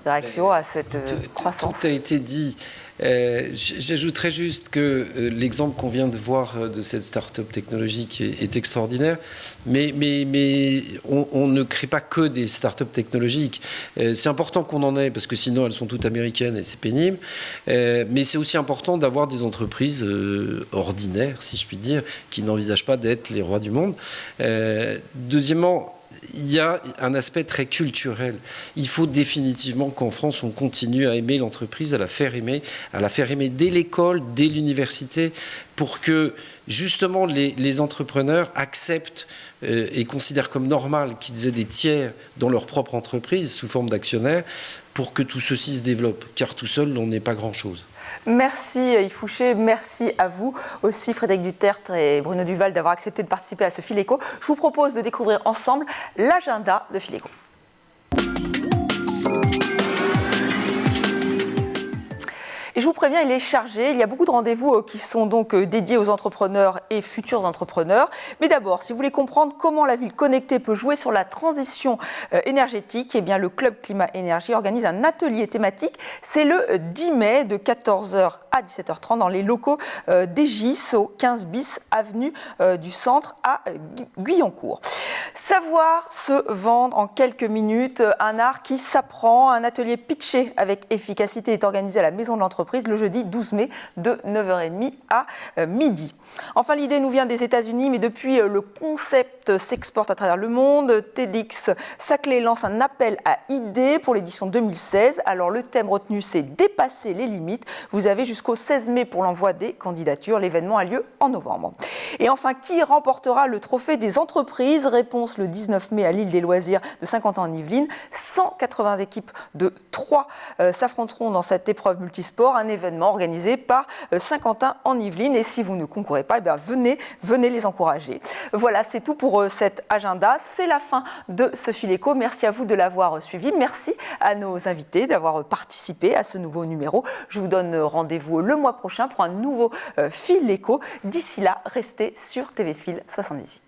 réaction à cette croissance. Tout a été dit. J'ajouterais juste que l'exemple qu'on vient de voir de cette start-up technologique est extraordinaire, mais on ne crée pas que des start-up technologiques. C'est important qu'on en ait, parce que sinon elles sont toutes américaines et c'est pénible, mais c'est aussi important d'avoir des entreprises ordinaires, si je puis dire, qui n'envisagent pas d'être les rois du monde. Deuxièmement, il y a un aspect très culturel. Il faut définitivement qu'en France, on continue à aimer l'entreprise, à la faire aimer dès l'école, dès l'université, pour que justement les entrepreneurs acceptent et considèrent comme normal qu'ils aient des tiers dans leur propre entreprise sous forme d'actionnaires, pour que tout ceci se développe. Car tout seul, on n'est pas grand-chose. Merci Yves Fouché, merci à vous aussi Frédéric Dutertre et Bruno Duval d'avoir accepté de participer à ce Fil Éco. Je vous propose de découvrir ensemble l'agenda de Fil Éco. Et je vous préviens, il est chargé. Il y a beaucoup de rendez-vous qui sont donc dédiés aux entrepreneurs et futurs entrepreneurs. Mais d'abord, si vous voulez comprendre comment la ville connectée peut jouer sur la transition énergétique, eh bien, le Club Climat Énergie organise un atelier thématique. C'est le 10 mai de 14h à 17h30 dans les locaux d'Egis au 15 bis avenue du Centre à Guyancourt. Savoir se vendre en quelques minutes, un art qui s'apprend. Un atelier pitché avec efficacité est organisé à la Maison de l'Entreprise le jeudi 12 mai de 9h30 à midi. Enfin, l'idée nous vient des États-Unis, mais depuis le concept s'exporte à travers le monde. TEDx Saclay lance un appel à idées pour l'édition 2016. Alors le thème retenu, c'est dépasser les limites. Vous avez jusqu'au 16 mai pour l'envoi des candidatures. L'événement a lieu en novembre. Et enfin, qui remportera le trophée des entreprises? Réponse le 19 mai à l'île des Loisirs de Saint-Quentin en Yvelines. 180 équipes de 3 s'affronteront dans cette épreuve multisport, un événement organisé par Saint-Quentin en Yvelines. Et si vous ne concourez pas, eh bien venez les encourager. Voilà, c'est tout pour cet agenda. C'est la fin de ce Fil Éco. Merci à vous de l'avoir suivi. Merci à nos invités d'avoir participé à ce nouveau numéro. Je vous donne rendez-vous le mois prochain pour un nouveau Fil Éco. D'ici là, restez sur TV Fil 78.